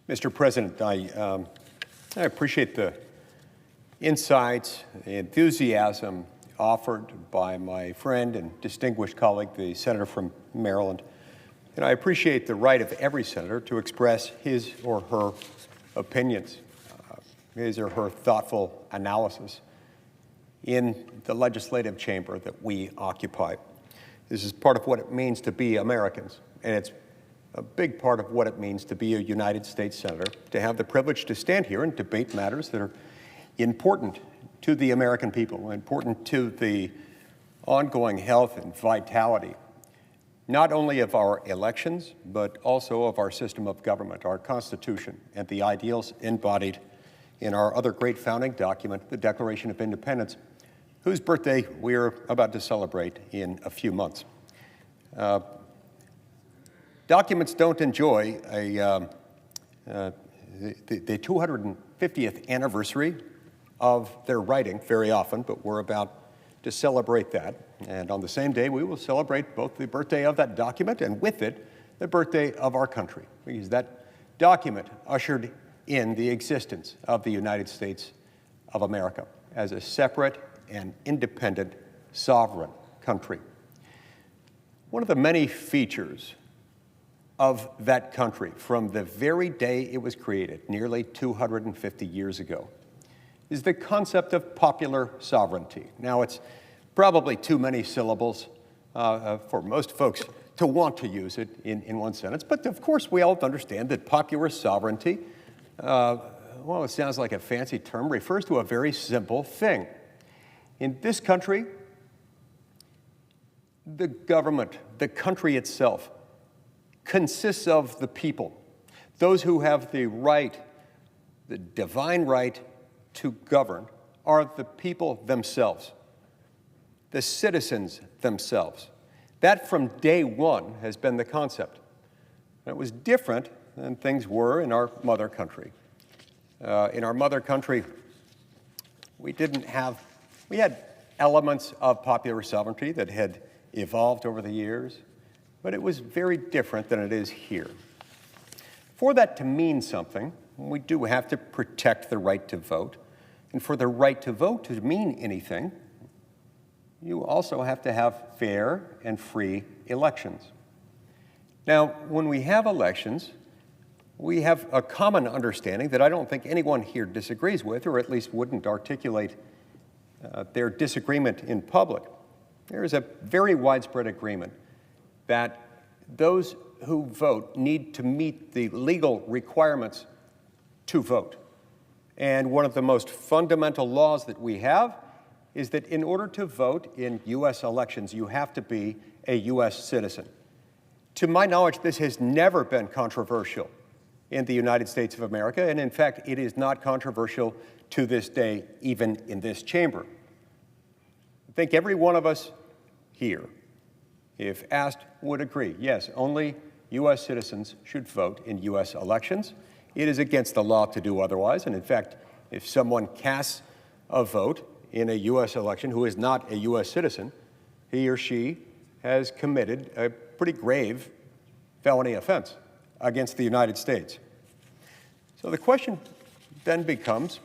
Mr. President, I appreciate the insights, the enthusiasm offered by my friend and distinguished colleague, the senator from Maryland. And I appreciate the right of every senator to express his or her opinions, his or her thoughtful analysis in the legislative chamber that we occupy. This is part of what it means to be Americans, and it's a big part of what it means to be a United States senator, to have the privilege to stand here and debate matters that are important to the American people, important to the ongoing health and vitality, not only of our elections, but also of our system of government, our Constitution, and the ideals embodied in our other great founding document, the Declaration of Independence, whose birthday we are about to celebrate in a few months. Documents don't enjoy the 250th anniversary of their writing very often, but we're about to celebrate that. And on the same day, we will celebrate both the birthday of that document and with it, the birthday of our country, because that document ushered in the existence of the United States of America as a separate and independent sovereign country. One of the many features of that country from the very day it was created, nearly 250 years ago, is the concept of popular sovereignty. Now, it's probably too many syllables for most folks to want to use it in one sentence, but of course we all understand that popular sovereignty, well, it sounds like a fancy term, refers to a very simple thing. In this country, the government, the country itself, consists of the people, those who have the right, the divine right to govern are the people themselves, the citizens themselves. That from day one has been the concept. It was different than things were in our mother country. In our mother country, we had elements of popular sovereignty that had evolved over the years, but it was very different than it is here. For that to mean something, we do have to protect the right to vote. And for the right to vote to mean anything, you also have to have fair and free elections. Now, when we have elections, we have a common understanding that I don't think anyone here disagrees with, or at least wouldn't articulate their disagreement in public. There is a very widespread agreement that those who vote need to meet the legal requirements to vote. And one of the most fundamental laws that we have is that in order to vote in U.S. elections, you have to be a U.S. citizen. To my knowledge, this has never been controversial in the United States of America, and in fact, it is not controversial to this day, even in this chamber. I think every one of us here, if asked, would agree, yes, only U.S. citizens should vote in U.S. elections. It is against the law to do otherwise, and in fact, if someone casts a vote in a U.S. election who is not a U.S. citizen, he or she has committed a pretty grave felony offense against the United States. So the question then becomes,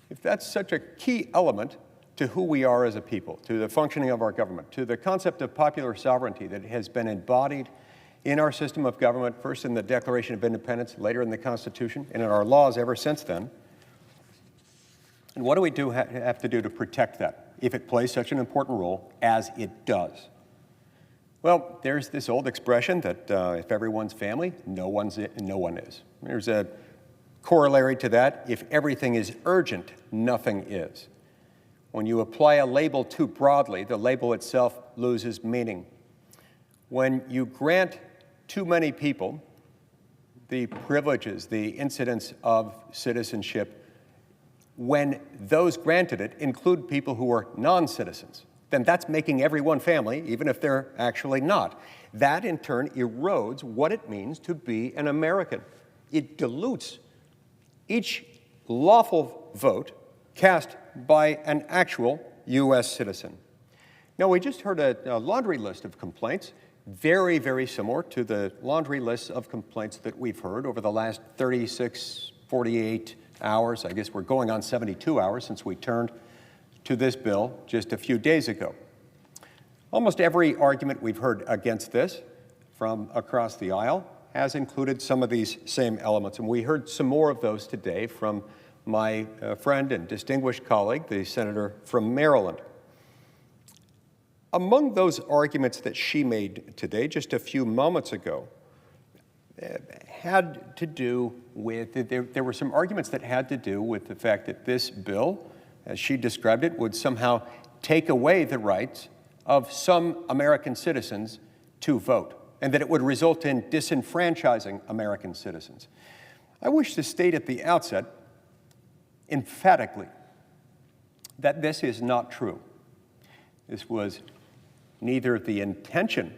if that's such a key element to who we are as a people, to the functioning of our government, to the concept of popular sovereignty that has been embodied in our system of government, first in the Declaration of Independence, later in the Constitution, and in our laws ever since then. And what do we have to do to protect that, if it plays such an important role as it does? Well, there's this old expression that if everyone's family, no one is. There's a corollary to that. If everything is urgent, nothing is. When you apply a label too broadly, the label itself loses meaning. When you grant too many people the privileges, the incidents of citizenship, when those granted it include people who are non-citizens, then that's making everyone family, even if they're actually not. That, in turn, erodes what it means to be an American. It dilutes each lawful vote cast by an actual U.S. citizen. Now, we just heard a laundry list of complaints very, very similar to the laundry list of complaints that we've heard over the last 36, 48 hours. I guess we're going on 72 hours since we turned to this bill just a few days ago. Almost every argument we've heard against this from across the aisle has included some of these same elements, and we heard some more of those today from my friend and distinguished colleague, the senator from Maryland. Among those arguments that she made today, just a few moments ago, had to do with, there were some arguments that had to do with the fact that this bill, as she described it, would somehow take away the rights of some American citizens to vote, and that it would result in disenfranchising American citizens. I wish to state at the outset, emphatically, that this is not true. This was neither the intention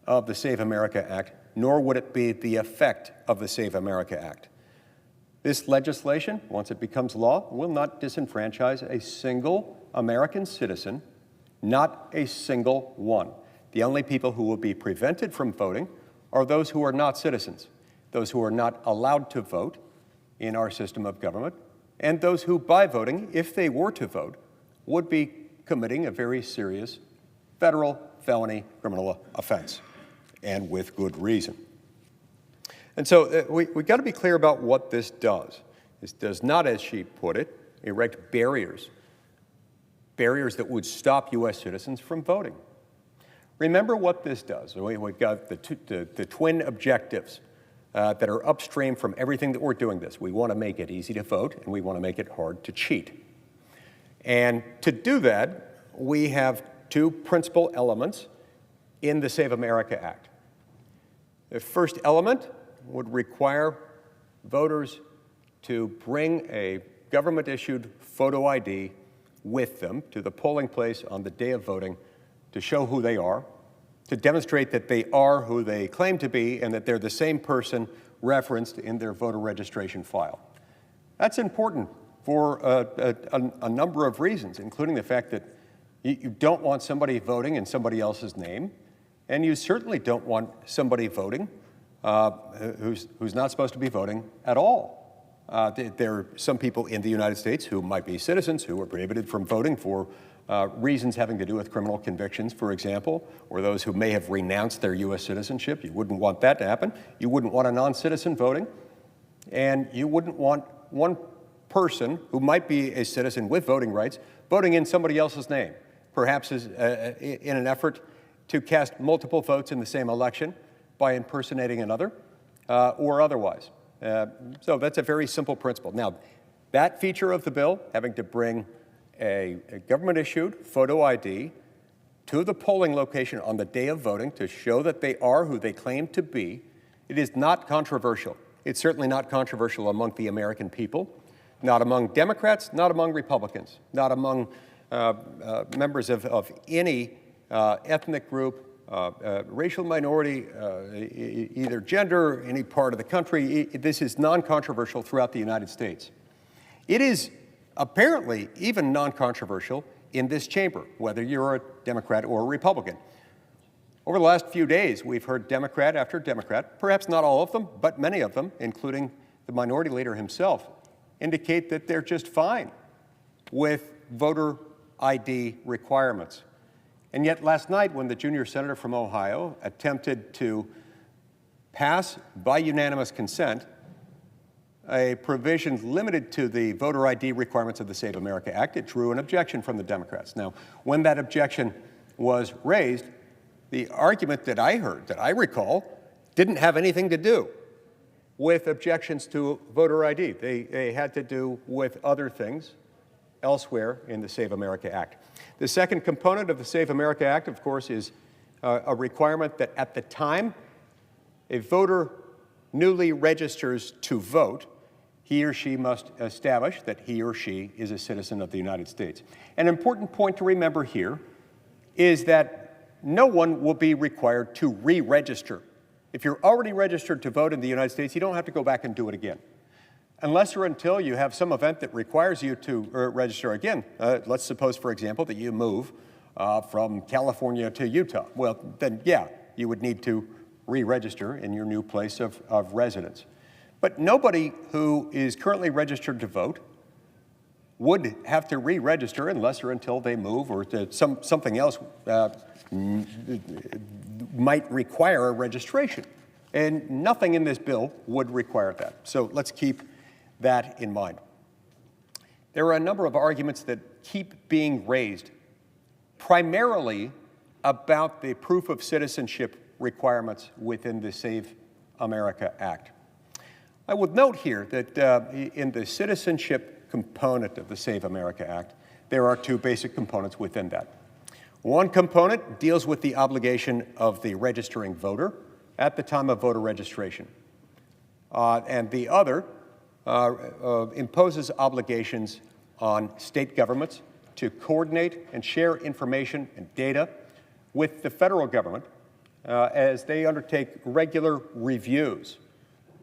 of the Save America Act, nor would it be the effect of the Save America Act. This legislation, once it becomes law, will not disenfranchise a single American citizen, not a single one. The only people who will be prevented from voting are those who are not citizens, those who are not allowed to vote in our system of government, and those who, by voting, if they were to vote, would be committing a very serious federal felony criminal offense, and with good reason. And so we've got to be clear about what this does. This does not, as she put it, erect barriers that would stop U.S. citizens from voting. Remember what this does. We've got the twin objectives that are upstream from everything that we're doing this. We want to make it easy to vote, and we want to make it hard to cheat. And to do that, we have two principal elements in the Save America Act. The first element would require voters to bring a government-issued photo ID with them to the polling place on the day of voting to show who they are, to demonstrate that they are who they claim to be and that they're the same person referenced in their voter registration file. That's important for a number of reasons, including the fact that you don't want somebody voting in somebody else's name, and you certainly don't want somebody voting who's not supposed to be voting at all. There are some people in the United States who might be citizens who are prohibited from voting for reasons having to do with criminal convictions, for example, or those who may have renounced their U.S. citizenship. You wouldn't want that to happen. You wouldn't want a non-citizen voting, and you wouldn't want one person who might be a citizen with voting rights voting in somebody else's name, perhaps in an effort to cast multiple votes in the same election by impersonating another or otherwise. So that's a very simple principle. Now, that feature of the bill, having to bring a government-issued photo ID to the polling location on the day of voting to show that they are who they claim to be, it is not controversial. It's certainly not controversial among the American people, not among Democrats, not among Republicans, not among members of any ethnic group, racial minority, either gender, any part of the country. This is non-controversial throughout the United States. It is apparently even non-controversial in this chamber, whether you're a Democrat or a Republican. Over the last few days, we've heard Democrat after Democrat, perhaps not all of them, but many of them, including the minority leader himself, indicate that they're just fine with voter ID requirements. And yet last night, when the junior senator from Ohio attempted to pass, by unanimous consent, a provision limited to the voter ID requirements of the Save America Act, it drew an objection from the Democrats. Now, when that objection was raised, the argument that I heard, that I recall, didn't have anything to do with objections to voter ID. They had to do with other things elsewhere in the Save America Act. The second component of the Save America Act, of course, is a requirement that at the time a voter newly registers to vote, he or she must establish that he or she is a citizen of the United States. An important point to remember here is that no one will be required to re-register. If you're already registered to vote in the United States, you don't have to go back and do it again. Unless or until you have some event that requires you to register again. Let's suppose, for example, that you move from California to Utah. Well, then, yeah, you would need to re-register in your new place of residence. But nobody who is currently registered to vote would have to re-register unless or until they move or something else might require a registration. And nothing in this bill would require that. So let's keep that in mind. There are a number of arguments that keep being raised, primarily about the proof of citizenship requirements within the Save America Act. I would note here that in the citizenship component of the Save America Act, there are two basic components within that. One component deals with the obligation of the registering voter at the time of voter registration. And the other imposes obligations on state governments to coordinate and share information and data with the federal government as they undertake regular reviews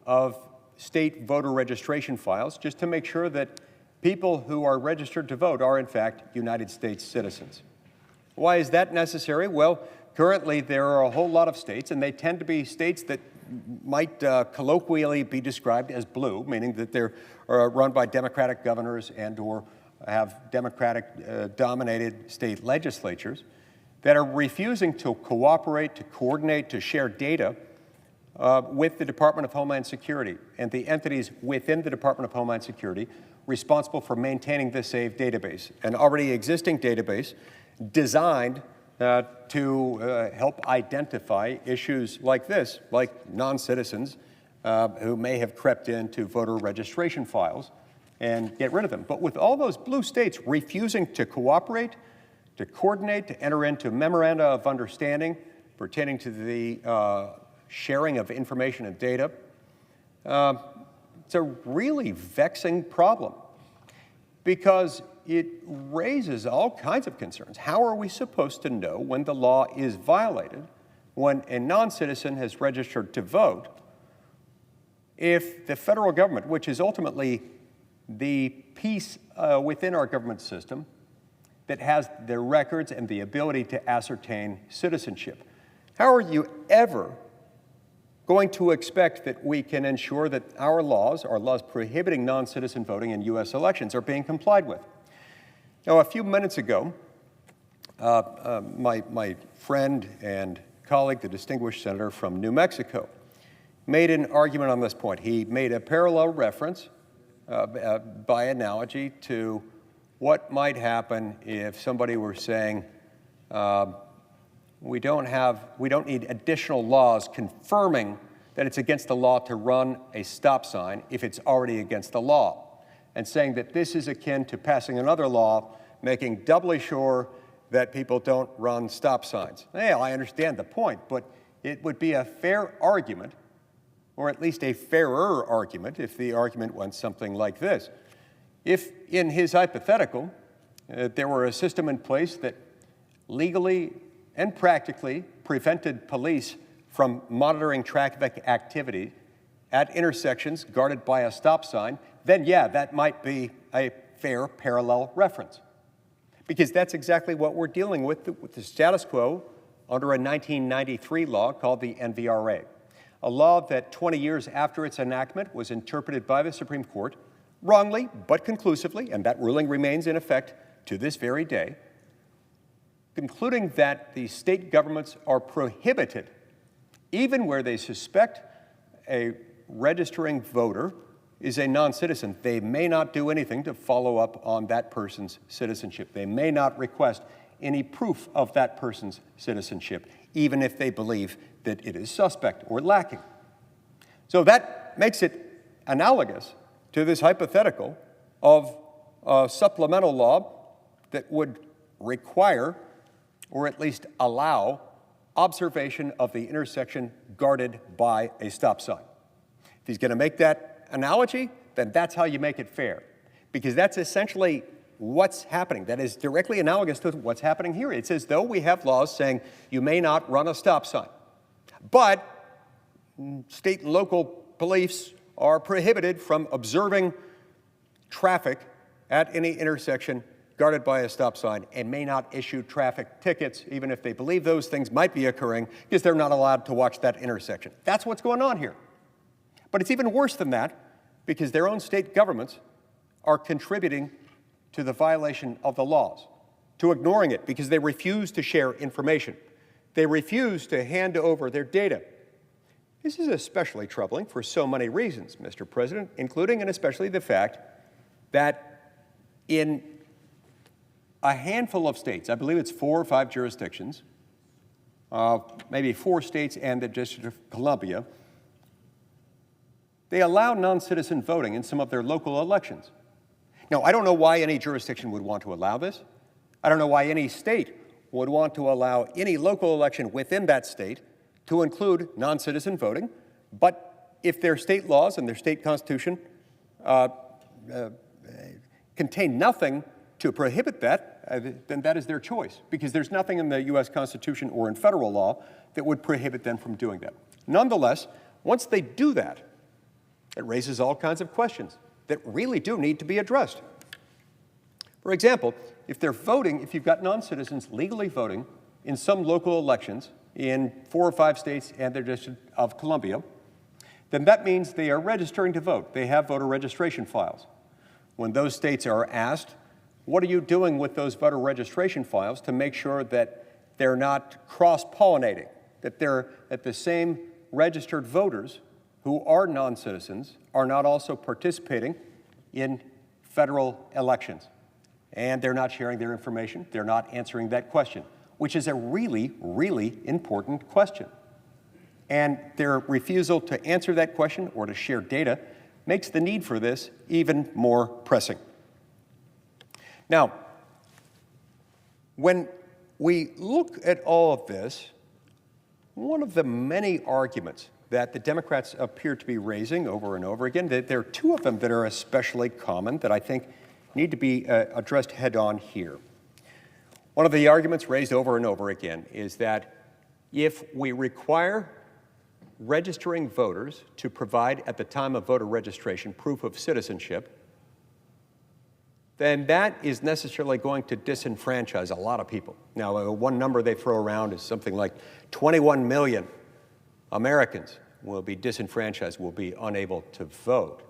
of state voter registration files, just to make sure that people who are registered to vote are, in fact, United States citizens. Why is that necessary? Well, currently there are a whole lot of states, and they tend to be states that might colloquially be described as blue, meaning that they're run by Democratic governors and or have Democratic-dominated state legislatures that are refusing to cooperate, to coordinate, to share data with the Department of Homeland Security and the entities within the Department of Homeland Security responsible for maintaining the SAVE database, an already existing database designed to help identify issues like this, like non-citizens who may have crept into voter registration files and get rid of them. But with all those blue states refusing to cooperate, to coordinate, to enter into memoranda of understanding pertaining to the sharing of information and data, it's a really vexing problem because it raises all kinds of concerns. How are we supposed to know when the law is violated, when a non-citizen has registered to vote, if the federal government, which is ultimately the piece within our government system that has the records and the ability to ascertain citizenship? How are you ever going to expect that we can ensure that our laws prohibiting non-citizen voting in U.S. elections, are being complied with? Now, a few minutes ago, my friend and colleague, the distinguished senator from New Mexico, made an argument on this point. He made a parallel reference by analogy to what might happen if somebody were saying, we don't need additional laws confirming that it's against the law to run a stop sign if it's already against the law, and saying that this is akin to passing another law making doubly sure that people don't run stop signs. Hey, I understand the point, but it would be a fair argument, or at least a fairer argument, if the argument went something like this. If, in his hypothetical, there were a system in place that legally and practically prevented police from monitoring traffic activity at intersections guarded by a stop sign, then yeah, that might be a fair parallel reference. Because that's exactly what we're dealing with the status quo under a 1993 law called the NVRA, a law that 20 years after its enactment was interpreted by the Supreme Court, wrongly but conclusively, and that ruling remains in effect to this very day, concluding that the state governments are prohibited, even where they suspect a registering voter is a non-citizen. They may not do anything to follow up on that person's citizenship. They may not request any proof of that person's citizenship, even if they believe that it is suspect or lacking. So that makes it analogous to this hypothetical of a supplemental law that would require, or at least allow, observation of the intersection guarded by a stop sign. If he's going to make that analogy, then that's how you make it fair, because that's essentially what's happening. That is directly analogous to what's happening here. It's as though we have laws saying you may not run a stop sign, but state and local police are prohibited from observing traffic at any intersection guarded by a stop sign, and may not issue traffic tickets, even if they believe those things might be occurring, because they're not allowed to watch that intersection. That's what's going on here. But it's even worse than that, because their own state governments are contributing to the violation of the laws, to ignoring it, because they refuse to share information. They refuse to hand over their data. This is especially troubling for so many reasons, Mr. President, including and especially the fact that in a handful of states, I believe it's 4 or 5 jurisdictions, maybe 4 states and the District of Columbia, they allow non-citizen voting in some of their local elections. Now, I don't know why any jurisdiction would want to allow this. I don't know why any state would want to allow any local election within that state to include non-citizen voting. But if their state laws and their state constitution contain nothing to prohibit that, then that is their choice, because there's nothing in the U.S. Constitution or in federal law that would prohibit them from doing that. Nonetheless, once they do that, it raises all kinds of questions that really do need to be addressed. For example, if they're voting, if you've got non-citizens legally voting in some local elections in 4 or 5 states and the District of Columbia, then that means they are registering to vote. They have voter registration files. When those states are asked, what are you doing with those voter registration files to make sure that they're not cross-pollinating, that the same registered voters who are non-citizens are not also participating in federal elections? And they're not sharing their information. They're not answering that question, which is a really, really important question. And their refusal to answer that question or to share data makes the need for this even more pressing. Now, when we look at all of this, one of the many arguments that the Democrats appear to be raising over and over again, there are 2 of them that are especially common that I think need to be addressed head-on here. One of the arguments raised over and over again is that if we require registering voters to provide at the time of voter registration proof of citizenship, then that is necessarily going to disenfranchise a lot of people. Now, one number they throw around is something like 21 million Americans will be disenfranchised, will be unable to vote.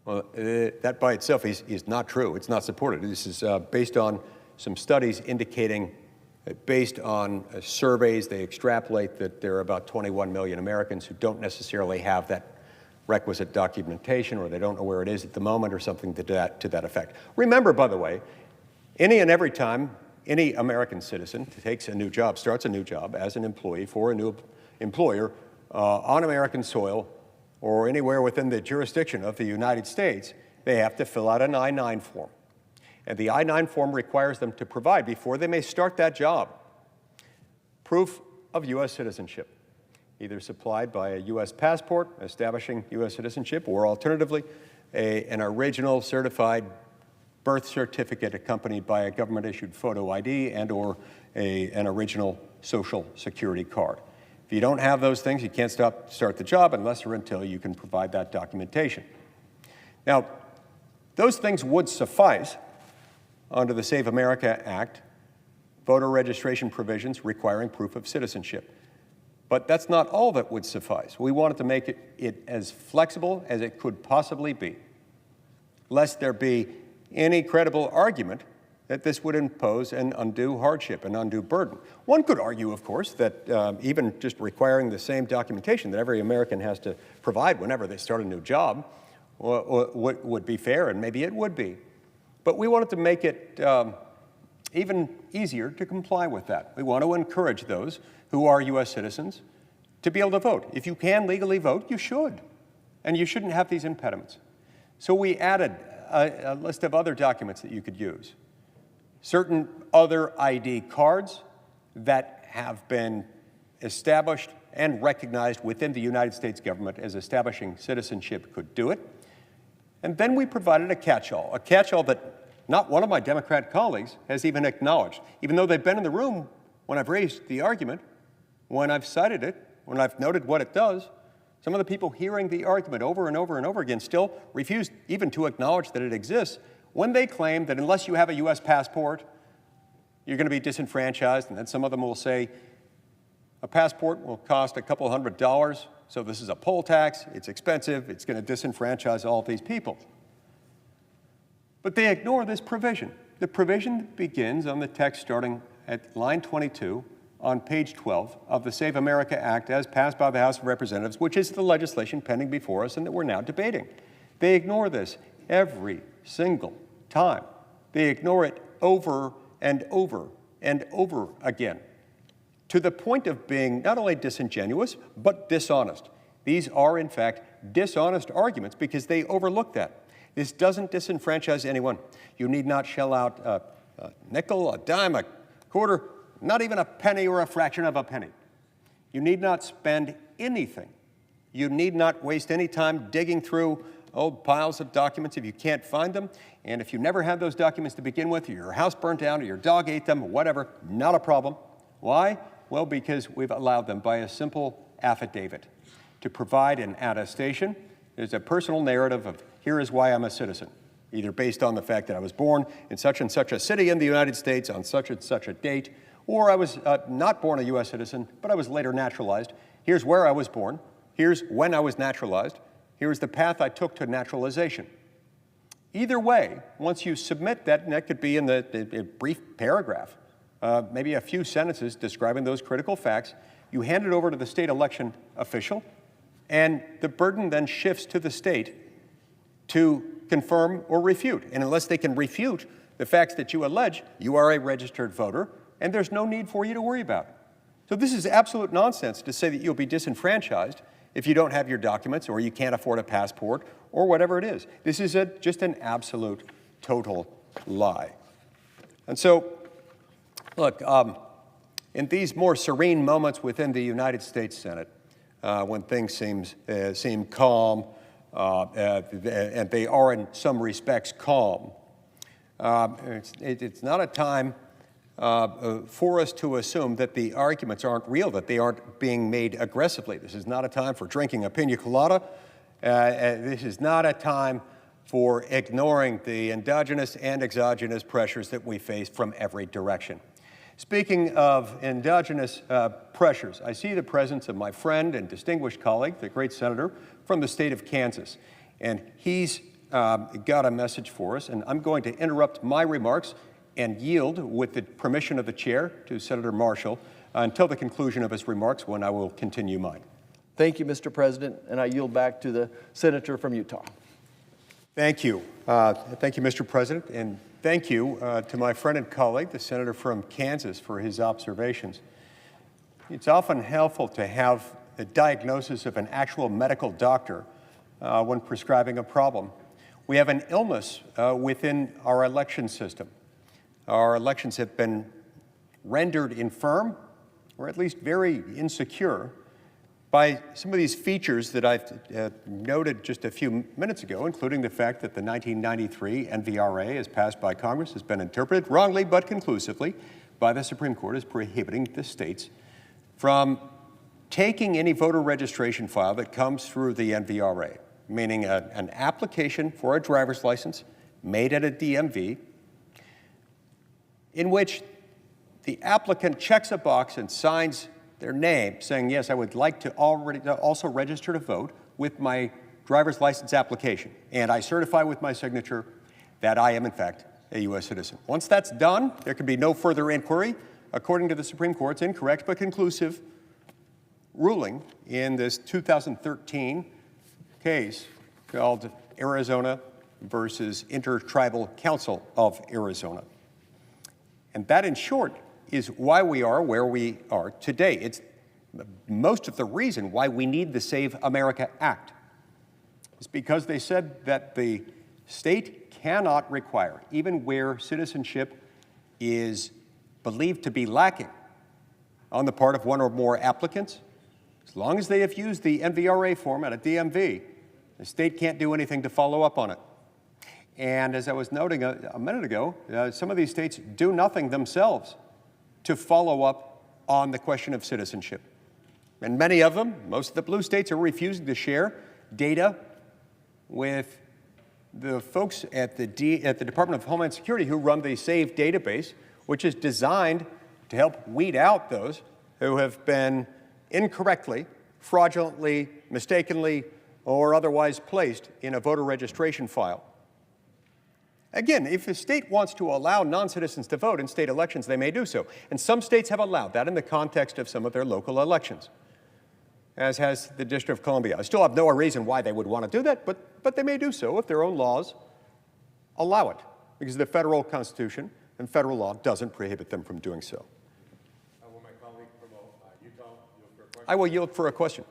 Well, that by itself is not true. It's not supported. This is based on some studies indicating, based on surveys, they extrapolate that there are about 21 million Americans who don't necessarily have that requisite documentation, or they don't know where it is at the moment, or something to that effect. Remember, by the way, any and every time any American citizen takes a new job, starts a new job as an employee for a new employer on American soil or anywhere within the jurisdiction of the United States, they have to fill out an I-9 form. And the I-9 form requires them to provide, before they may start that job, proof of U.S. citizenship, either supplied by a U.S. passport establishing U.S. citizenship, or alternatively, an original certified birth certificate accompanied by a government-issued photo ID and or an original Social Security card. If you don't have those things, you can't start the job unless or until you can provide that documentation. Now, those things would suffice under the Save America Act, voter registration provisions requiring proof of citizenship. But that's not all that would suffice. We wanted to make it as flexible as it could possibly be, lest there be any credible argument that this would impose an undue hardship, an undue burden. One could argue, of course, that even just requiring the same documentation that every American has to provide whenever they start a new job would be fair, and maybe it would be. But we wanted to make it even easier to comply with that. We want to encourage those who are U.S. citizens to be able to vote. If you can legally vote, you should, and you shouldn't have these impediments. So we added a list of other documents that you could use. Certain other ID cards that have been established and recognized within the United States government as establishing citizenship could do it. And then we provided a catch-all that not one of my Democrat colleagues has even acknowledged, even though they've been in the room when I've raised the argument, when I've cited it, when I've noted what it does. Some of the people hearing the argument over and over and over again still refuse even to acknowledge that it exists. when they claim that unless you have a U.S. passport, you're going to be disenfranchised, and then some of them will say a passport will cost a couple $100, so this is a poll tax, it's expensive, it's going to disenfranchise all of these people. But they ignore this provision. The provision begins on the text starting at line 22 on page 12 of the Save America Act as passed by the House of Representatives, which is the legislation pending before us and that we're now debating. They ignore this every single time. They ignore it over and over and over again, to the point of being not only disingenuous, but dishonest. These are, in fact, dishonest arguments because they overlook that. This doesn't disenfranchise anyone. You need not shell out a nickel, a dime, a quarter, not even a penny or a fraction of a penny. You need not spend anything. You need not waste any time digging through old piles of documents if you can't find them. And if you never had those documents to begin with, or your house burnt down, or your dog ate them, or whatever, not a problem. Why? Well, because we've allowed them by a simple affidavit to provide an attestation. There's a personal narrative of here is why I'm a citizen, either based on the fact that I was born in such and such a city in the United States on such and such a date, or I was not born a U.S. citizen, but I was later naturalized. Here's where I was born. Here's when I was naturalized. Here's the path I took to naturalization. Either way, once you submit that, and that could be in the brief paragraph, maybe a few sentences describing those critical facts, you hand it over to the state election official, and the burden then shifts to the state to confirm or refute. And unless they can refute the facts that you allege, you are a registered voter, and there's no need for you to worry about it. So this is absolute nonsense to say that you'll be disenfranchised if you don't have your documents or you can't afford a passport or whatever it is. This is just an absolute, total lie. And so, look, in these more serene moments within the United States Senate, when things seem calm, and they are in some respects calm, it's not a time for us to assume that the arguments aren't real, that they aren't being made aggressively. This is not a time for drinking a pina colada. This is not a time for ignoring the endogenous and exogenous pressures that we face from every direction. Speaking of endogenous pressures, I see the presence of my friend and distinguished colleague, the great senator from the state of Kansas, and he's got a message for us, and I'm going to interrupt my remarks and yield, with the permission of the chair, to Senator Marshall until the conclusion of his remarks, when I will continue mine. Thank you, Mr. President, and I yield back to the senator from Utah. Thank you. Thank you, Mr. President, and thank you to my friend and colleague, the senator from Kansas, for his observations. It's often helpful to have a diagnosis of an actual medical doctor when prescribing a problem. We have an illness within our election system. Our elections have been rendered infirm, or at least very insecure, by some of these features that I've noted just a few minutes ago, including the fact that the 1993 NVRA, as passed by Congress, has been interpreted wrongly but conclusively by the Supreme Court as prohibiting the states from taking any voter registration file that comes through the NVRA, meaning an application for a driver's license made at a DMV, in which the applicant checks a box and signs their name saying, yes, I would like to also register to vote with my driver's license application. And I certify with my signature that I am, in fact, a U.S. citizen. Once that's done, there can be no further inquiry, according to the Supreme Court's incorrect but conclusive ruling in this 2013 case called Arizona versus Intertribal Council of Arizona. And that, in short, is why we are where we are today. It's most of the reason why we need the Save America Act. It's because they said that the state cannot require, even where citizenship is believed to be lacking on the part of one or more applicants, as long as they have used the NVRA form at a DMV, the state can't do anything to follow up on it. And as I was noting a minute ago, some of these states do nothing themselves to follow up on the question of citizenship. And many of them, most of the blue states, are refusing to share data with the folks at the Department of Homeland Security who run the SAVE database, which is designed to help weed out those who have been incorrectly, fraudulently, mistakenly, or otherwise placed in a voter registration file. Again, if a state wants to allow non-citizens to vote in state elections, they may do so. And some states have allowed that in the context of some of their local elections, as has the District of Columbia. I still have no reason why they would want to do that, but they may do so if their own laws allow it, because the federal Constitution and federal law doesn't prohibit them from doing so. Will my colleague from Utah yield for a question? I will yield for a question.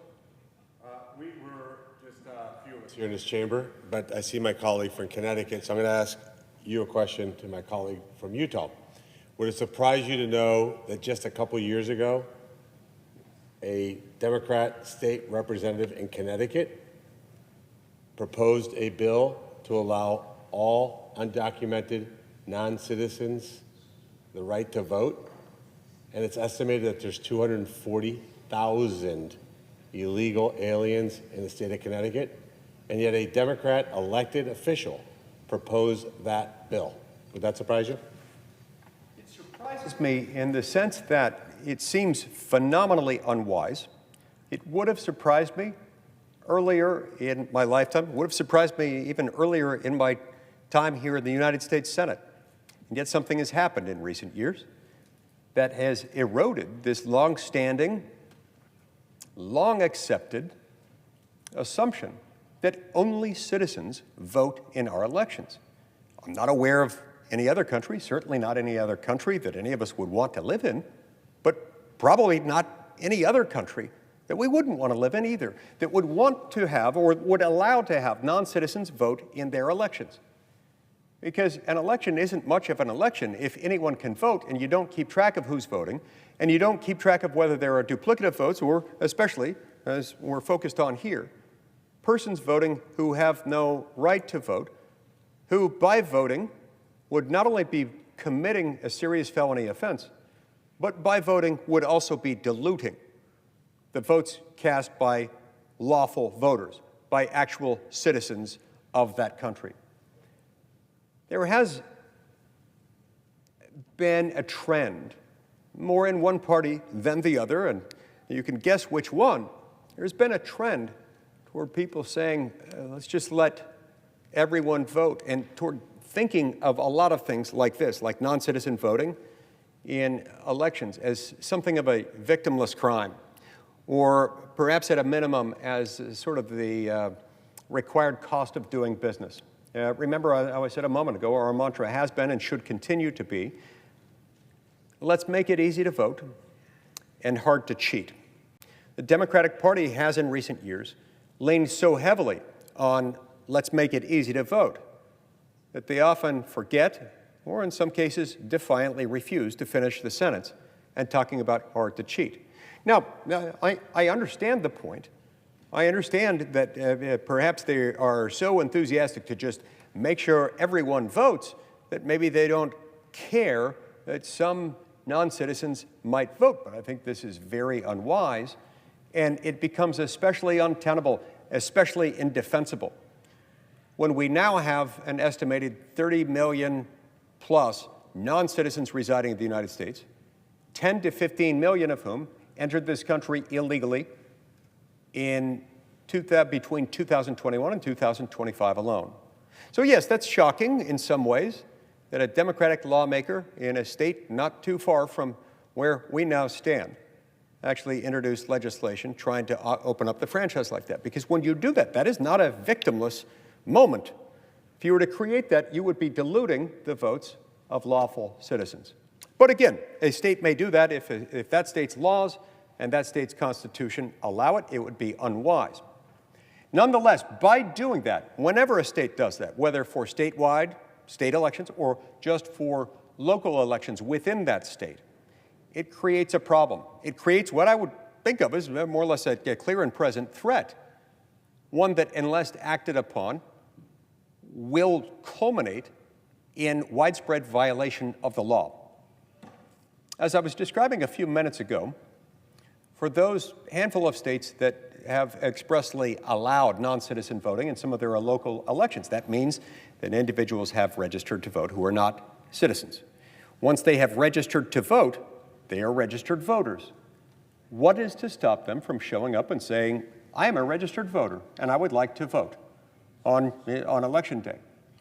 We were just a few of us here in this chamber, but I see my colleague from Connecticut, so I'm going to ask you a question to my colleague from Utah. Would it surprise you to know that just a couple years ago, a Democrat state representative in Connecticut proposed a bill to allow all undocumented non-citizens the right to vote? And it's estimated that there's 240,000 illegal aliens in the state of Connecticut, and yet a Democrat elected official proposed that bill. Would that surprise you? It surprises me in the sense that it seems phenomenally unwise. It would have surprised me earlier in my lifetime, would have surprised me even earlier in my time here in the United States Senate. And yet something has happened in recent years that has eroded this long-standing, long-accepted assumption that only citizens vote in our elections. I'm not aware of any other country, certainly not any other country that any of us would want to live in, but probably not any other country that we wouldn't want to live in either, that would want to have or would allow to have non-citizens vote in their elections. Because an election isn't much of an election if anyone can vote and you don't keep track of who's voting, and you don't keep track of whether there are duplicative votes or, especially, as we're focused on here, persons voting who have no right to vote, who by voting would not only be committing a serious felony offense, but by voting would also be diluting the votes cast by lawful voters, by actual citizens of that country. There has been a trend, more in one party than the other, and you can guess which one. There's been a trend toward people saying, let's just let everyone vote, and toward thinking of a lot of things like this, like non-citizen voting in elections as something of a victimless crime, or perhaps at a minimum as sort of the required cost of doing business. Remember, I said a moment ago, our mantra has been and should continue to be, let's make it easy to vote and hard to cheat. The Democratic Party has in recent years leaned so heavily on let's make it easy to vote that they often forget, or in some cases defiantly refuse to finish the sentence and talking about hard to cheat. Now, I understand the point. I understand that perhaps they are so enthusiastic to just make sure everyone votes that maybe they don't care that some non-citizens might vote. But I think this is very unwise, and it becomes especially untenable, especially indefensible, when we now have an estimated 30 million plus non-citizens residing in the United States, 10 to 15 million of whom entered this country illegally in between 2021 and 2025 alone. So yes, that's shocking in some ways that a Democratic lawmaker in a state not too far from where we now stand actually introduced legislation trying to open up the franchise like that. Because when you do that, that is not a victimless moment. If you were to create that, you would be diluting the votes of lawful citizens. But again, a state may do that if that state's laws and that state's constitution allow it. It would be unwise. Nonetheless, by doing that, whenever a state does that, whether for statewide, state elections, or just for local elections within that state, it creates a problem. It creates what I would think of as more or less a clear and present threat, one that, unless acted upon, will culminate in widespread violation of the law. As I was describing a few minutes ago, for those handful of states that have expressly allowed non-citizen voting in some of their local elections. That means that individuals have registered to vote who are not citizens. Once they have registered to vote, they are registered voters. What is to stop them from showing up and saying, I am a registered voter and I would like to vote on election day?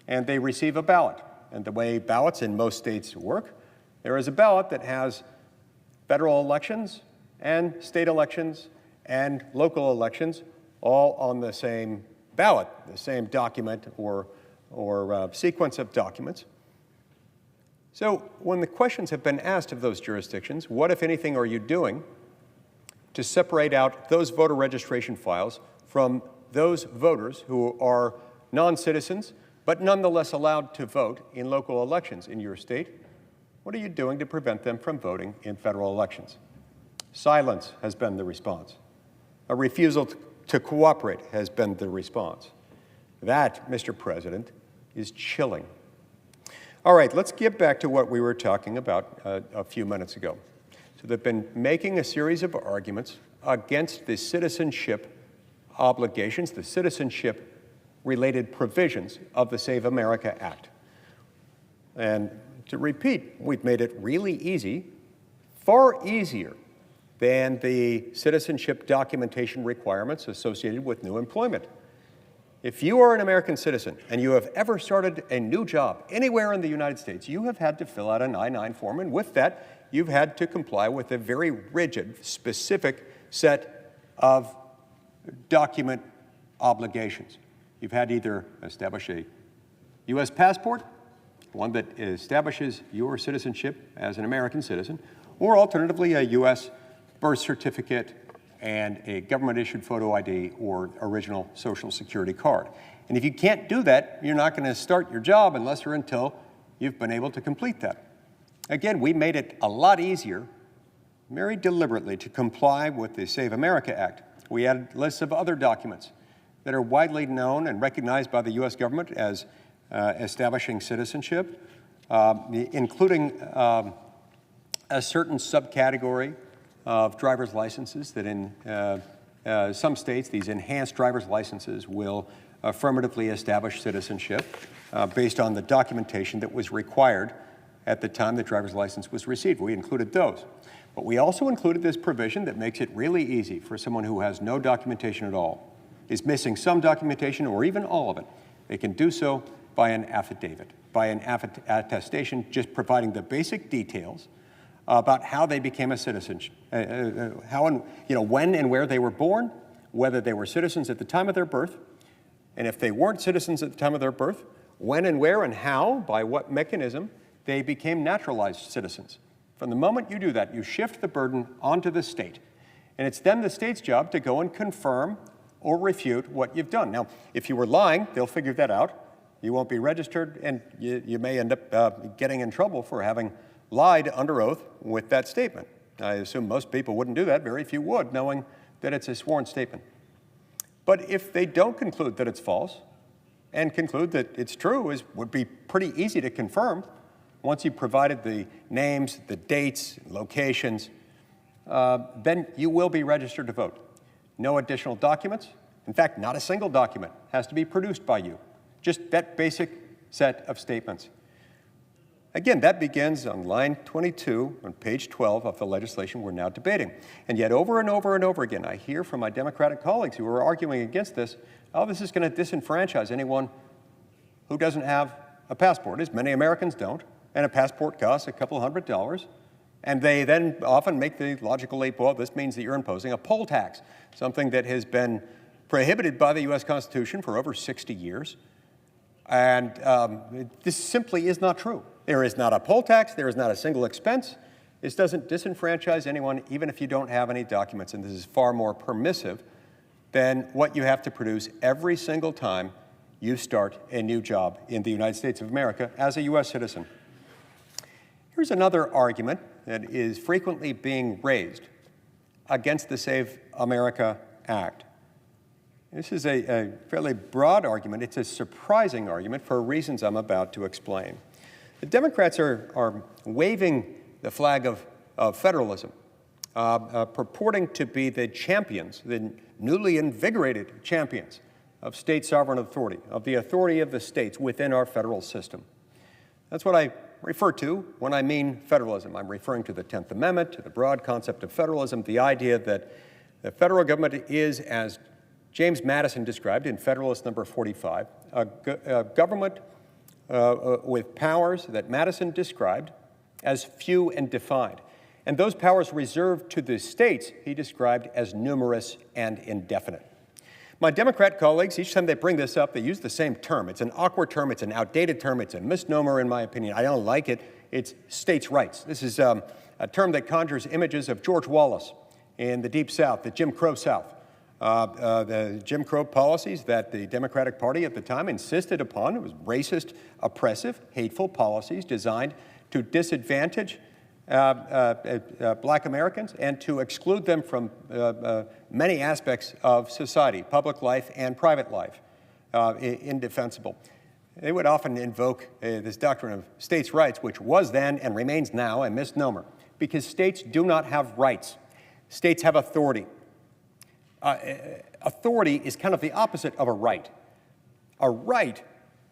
And they receive a ballot. And the way ballots in most states work, there is a ballot that has federal elections and state elections and local elections all on the same ballot, the same document or sequence of documents. So when the questions have been asked of those jurisdictions, what, if anything, are you doing to separate out those voter registration files from those voters who are non-citizens but nonetheless allowed to vote in local elections in your state? What are you doing to prevent them from voting in federal elections? Silence has been the response. A refusal to cooperate has been the response. That, Mr. President, is chilling. All right, let's get back to what we were talking about a few minutes ago. So they've been making a series of arguments against the citizenship obligations, the citizenship-related provisions of the Save America Act. And to repeat, we've made it really easy, far easier than the citizenship documentation requirements associated with new employment. If you are an American citizen and you have ever started a new job anywhere in the United States, you have had to fill out an I-9 form, and with that, you've had to comply with a very rigid, specific set of document obligations. You've had to either establish a U.S. passport, one that establishes your citizenship as an American citizen, or alternatively a U.S. birth certificate and a government-issued photo ID or original Social Security card. And if you can't do that, you're not going to start your job unless or until you've been able to complete that. Again, we made it a lot easier, very deliberately, to comply with the Save America Act. We added lists of other documents that are widely known and recognized by the U.S. government as establishing citizenship, including a certain subcategory of driver's licenses that in some states, these enhanced driver's licenses will affirmatively establish citizenship based on the documentation that was required at the time the driver's license was received. We included those. But we also included this provision that makes it really easy for someone who has no documentation at all, is missing some documentation or even all of it. They can do so by an affidavit, by an attestation, just providing the basic details about how they became a citizen, how and, when and where they were born, whether they were citizens at the time of their birth, and if they weren't citizens at the time of their birth, when and where and how, by what mechanism, they became naturalized citizens. From the moment you do that, you shift the burden onto the state. And it's then the state's job to go and confirm or refute what you've done. Now, if you were lying, they'll figure that out. You won't be registered, and you may end up getting in trouble for having lied under oath with that statement. I assume most people wouldn't do that. Very few would, knowing that it's a sworn statement. But if they don't conclude that it's false and conclude that it's true, would be pretty easy to confirm once you've provided the names, the dates, locations, then you will be registered to vote. No additional documents. In fact, not a single document has to be produced by you. Just that basic set of statements. Again, that begins on line 22 on page 12 of the legislation we're now debating. And yet over and over and over again, I hear from my Democratic colleagues who are arguing against this, oh, this is going to disenfranchise anyone who doesn't have a passport, as many Americans don't, and a passport costs a couple $100. And they then often make the logical leap, well, this means that you're imposing a poll tax, something that has been prohibited by the U.S. Constitution for over 60 years. And this simply is not true. There is not a poll tax. There is not a single expense. This doesn't disenfranchise anyone, even if you don't have any documents. And this is far more permissive than what you have to produce every single time you start a new job in the United States of America as a U.S. citizen. Here's another argument that is frequently being raised against the Save America Act. This is a fairly broad argument. It's a surprising argument for reasons I'm about to explain. The Democrats are waving the flag of federalism, purporting to be the champions, the newly invigorated champions of state sovereign authority, of the authority of the states within our federal system. That's what I refer to when I mean federalism. I'm referring to the 10th Amendment, to the broad concept of federalism, the idea that the federal government is, as James Madison described in Federalist Number 45, a government with powers that Madison described as few and defined. And those powers reserved to the states he described as numerous and indefinite. My Democrat colleagues, each time they bring this up, they use the same term. It's an awkward term, it's an outdated term, it's a misnomer in my opinion. I don't like it. It's states' rights. This is a term that conjures images of George Wallace in the Deep South, the Jim Crow South. The Jim Crow policies that the Democratic Party at the time insisted upon. It was racist, oppressive, hateful policies designed to disadvantage black Americans and to exclude them from many aspects of society, public life and private life, indefensible. They would often invoke this doctrine of states' rights, which was then and remains now a misnomer, because states do not have rights. States have authority. Authority is kind of the opposite of a right. A right,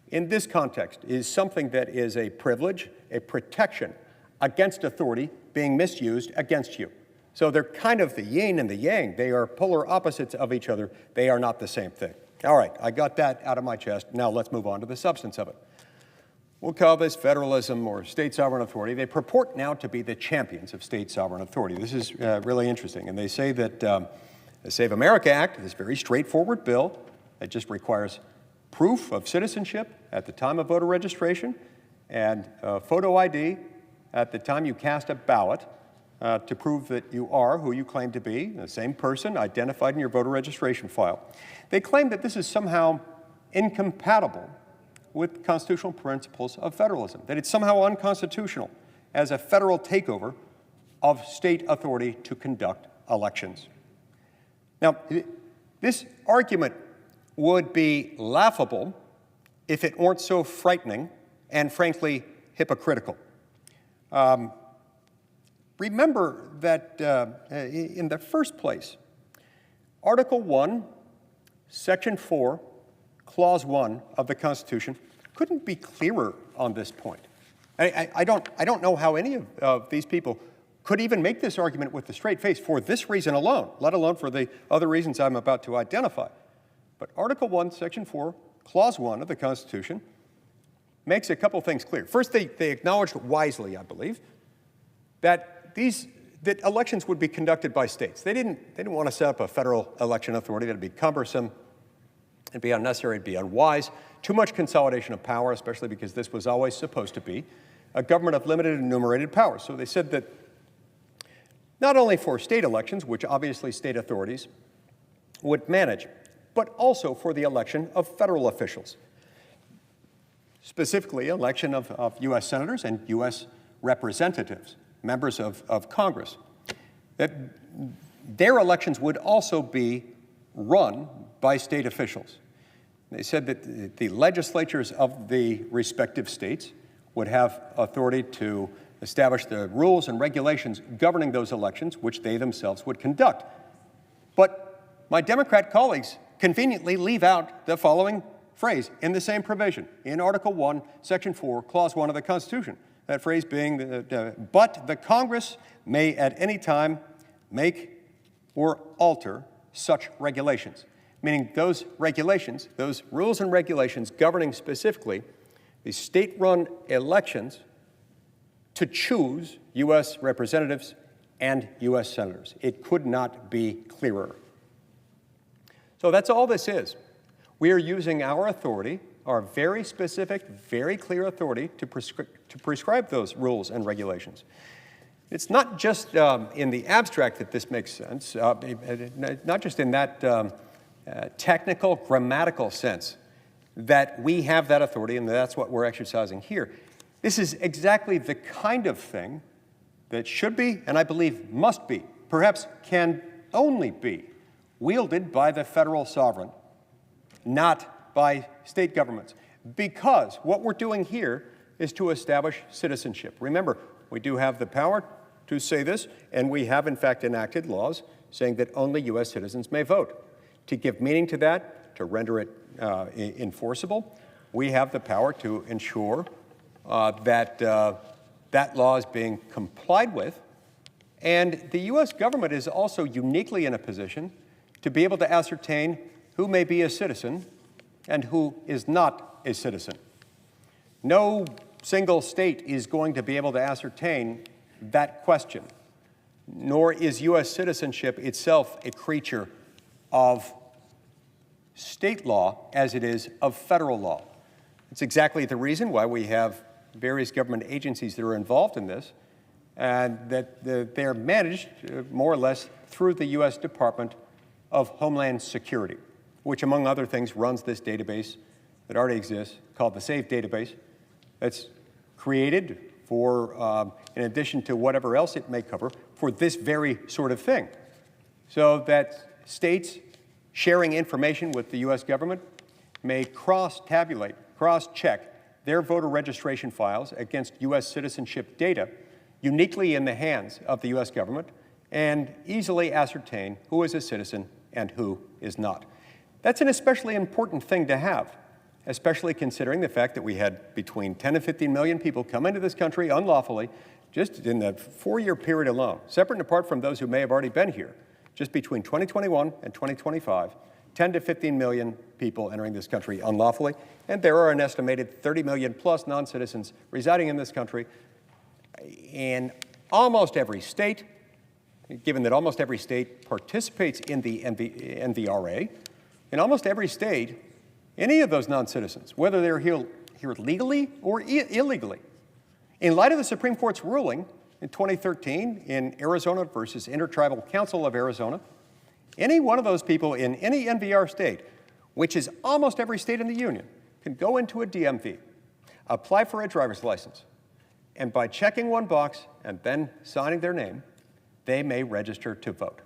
in this context, is something that is a privilege, a protection against authority being misused against you. So they're kind of the yin and the yang. They are polar opposites of each other. They are not the same thing. All right, I got that out of my chest. Now let's move on to the substance of it. We'll call this federalism or state sovereign authority. They purport now to be the champions of state sovereign authority. This is really interesting. And they say that the Save America Act, this very straightforward bill that just requires proof of citizenship at the time of voter registration and photo ID at the time you cast a ballot to prove that you are who you claim to be, the same person identified in your voter registration file. They claim that this is somehow incompatible with constitutional principles of federalism, that it's somehow unconstitutional as a federal takeover of state authority to conduct elections. Now, this argument would be laughable if it weren't so frightening and, frankly, hypocritical. Remember that in the first place, Article 1, Section 4, Clause 1 of the Constitution couldn't be clearer on this point. I don't know how any of these people could even make this argument with a straight face for this reason alone, let alone for the other reasons I'm about to identify. But Article 1, Section 4, Clause 1 of the Constitution makes a couple things clear. First, they acknowledged wisely, I believe, that elections would be conducted by states. They didn't want to set up a federal election authority. That'd be cumbersome. It'd be unnecessary. It'd be unwise. Too much consolidation of power, especially because this was always supposed to be a government of limited and enumerated powers. So they said that not only for state elections, which obviously state authorities would manage, but also for the election of federal officials, specifically election of U.S. senators and U.S. representatives, members of Congress, that their elections would also be run by state officials. They said that the legislatures of the respective states would have authority to establish the rules and regulations governing those elections, which they themselves would conduct. But my Democrat colleagues conveniently leave out the following phrase in the same provision, in Article 1, Section 4, Clause 1 of the Constitution. That phrase being, but the Congress may at any time make or alter such regulations. Meaning those regulations, those rules and regulations governing specifically the state-run elections to choose U.S. representatives and U.S. senators. It could not be clearer. So that's all this is. We are using our authority, our very specific, very clear authority to prescribe those rules and regulations. It's not just in the abstract that this makes sense, not just in that technical, grammatical sense that we have that authority and that's what we're exercising here. This is exactly the kind of thing that should be, and I believe must be, perhaps can only be, wielded by the federal sovereign, not by state governments. Because what we're doing here is to establish citizenship. Remember, we do have the power to say this, and we have in fact enacted laws saying that only U.S. citizens may vote. to give meaning to that, to render it enforceable. We have the power to ensure that that law is being complied with. And the U.S. government is also uniquely in a position to be able to ascertain who may be a citizen and who is not a citizen. No single state is going to be able to ascertain that question, nor is U.S. citizenship itself a creature of state law as it is of federal law. It's exactly the reason why we have various government agencies that are involved in this, and that they're managed more or less through the U.S. Department of Homeland Security, which, among other things, runs this database that already exists called the SAVE database. That's created for, in addition to whatever else it may cover, for this very sort of thing, so that states sharing information with the U.S. government may cross-tabulate, cross-check their voter registration files against U.S. citizenship data uniquely in the hands of the U.S. government and easily ascertain who is a citizen and who is not. That's an especially important thing to have, especially considering the fact that we had between 10 and 15 million people come into this country unlawfully just in the 4-year period alone, separate and apart from those who may have already been here, just between 2021 and 2025, 10 to 15 million people entering this country unlawfully, and there are an estimated 30 million plus non-citizens residing in this country in almost every state, given that almost every state participates in the NVRA. In almost every state, any of those non-citizens, whether they're here legally or illegally, in light of the Supreme Court's ruling in 2013 in Arizona versus Intertribal Council of Arizona, any one of those people in any NVR state, which is almost every state in the union, can go into a DMV, apply for a driver's license, and by checking one box and then signing their name, they may register to vote.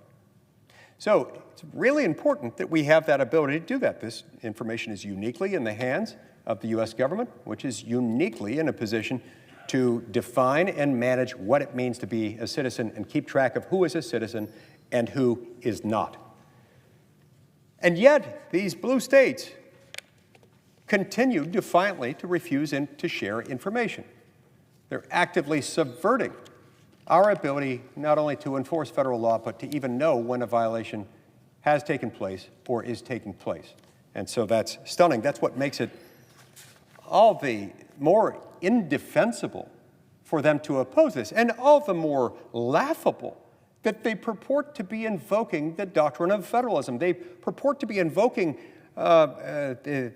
So it's really important that we have that ability to do that. This information is uniquely in the hands of the U.S. government, which is uniquely in a position to define and manage what it means to be a citizen and keep track of who is a citizen and who is not. And yet, these blue states continue defiantly to refuse to share information. They're actively subverting our ability not only to enforce federal law, but to even know when a violation has taken place or is taking place. And so that's stunning. That's what makes it all the more indefensible for them to oppose this, and all the more laughable that they purport to be invoking the doctrine of federalism. They purport to be invoking the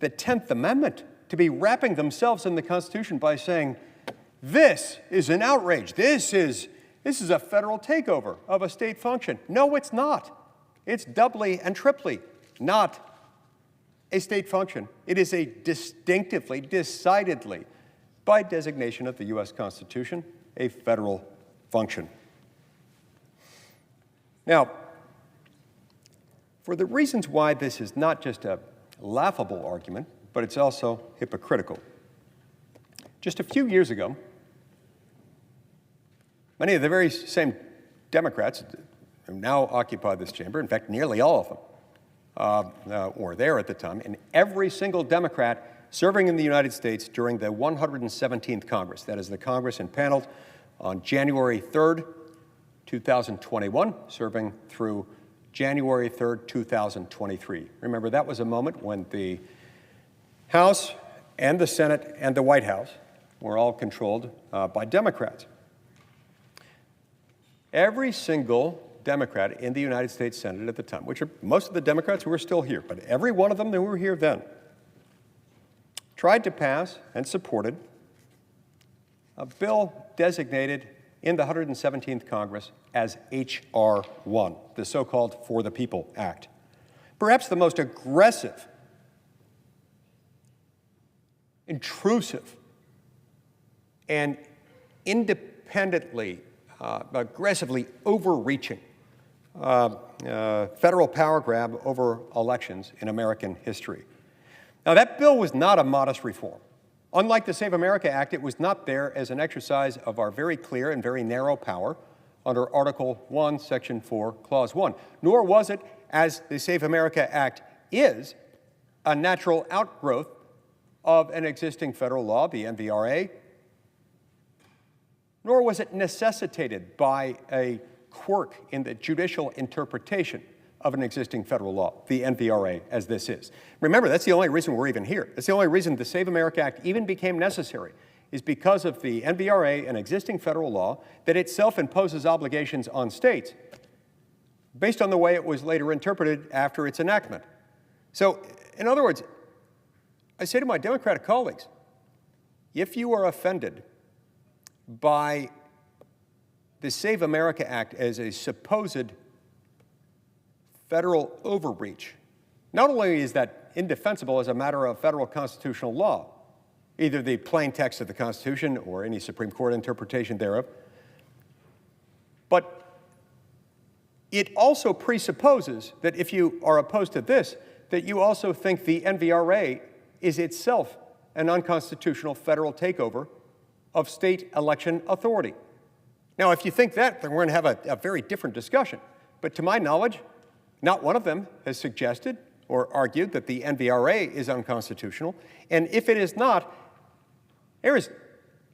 10th Amendment, to be wrapping themselves in the Constitution by saying, this is an outrage. This is a federal takeover of a state function. No, it's not. It's doubly and triply not a state function. It is a distinctively, decidedly, by designation of the U.S. Constitution, a federal function. Now, for the reasons why this is not just a laughable argument, but it's also hypocritical. Just a few years ago, many of the very same Democrats who now occupy this chamber, in fact, nearly all of them, were there at the time, and every single Democrat serving in the United States during the 117th Congress, that is the Congress impaneled on January 3rd, 2021, serving through January 3rd, 2023. Remember, that was a moment when the House and the Senate and the White House were all controlled by Democrats. Every single Democrat in the United States Senate at the time, which are most of the Democrats who are still here, but every one of them who were here then, tried to pass and supported a bill designated in the 117th Congress as H.R. 1, the so-called For the People Act. Perhaps the most aggressive, intrusive, and independently, aggressively overreaching federal power grab over elections in American history. Now, that bill was not a modest reform. Unlike the Save America Act, it was not there as an exercise of our very clear and very narrow power under Article 1, Section 4, Clause 1. Nor was it, as the Save America Act is, a natural outgrowth of an existing federal law, the NVRA, nor was it necessitated by a quirk in the judicial interpretation of an existing federal law, the NVRA, as this is. Remember, that's the only reason we're even here. That's the only reason the Save America Act even became necessary, is because of the NVRA, an existing federal law, that itself imposes obligations on states based on the way it was later interpreted after its enactment. So, in other words, I say to my Democratic colleagues, if you are offended by the Save America Act as a supposed federal overreach, not only is that indefensible as a matter of federal constitutional law, either the plain text of the Constitution or any Supreme Court interpretation thereof, but it also presupposes that if you are opposed to this, that you also think the NVRA is itself an unconstitutional federal takeover of state election authority. Now, if you think that, then we're going to have a very different discussion. But to my knowledge, not one of them has suggested or argued that the NVRA is unconstitutional. And if it is not, there is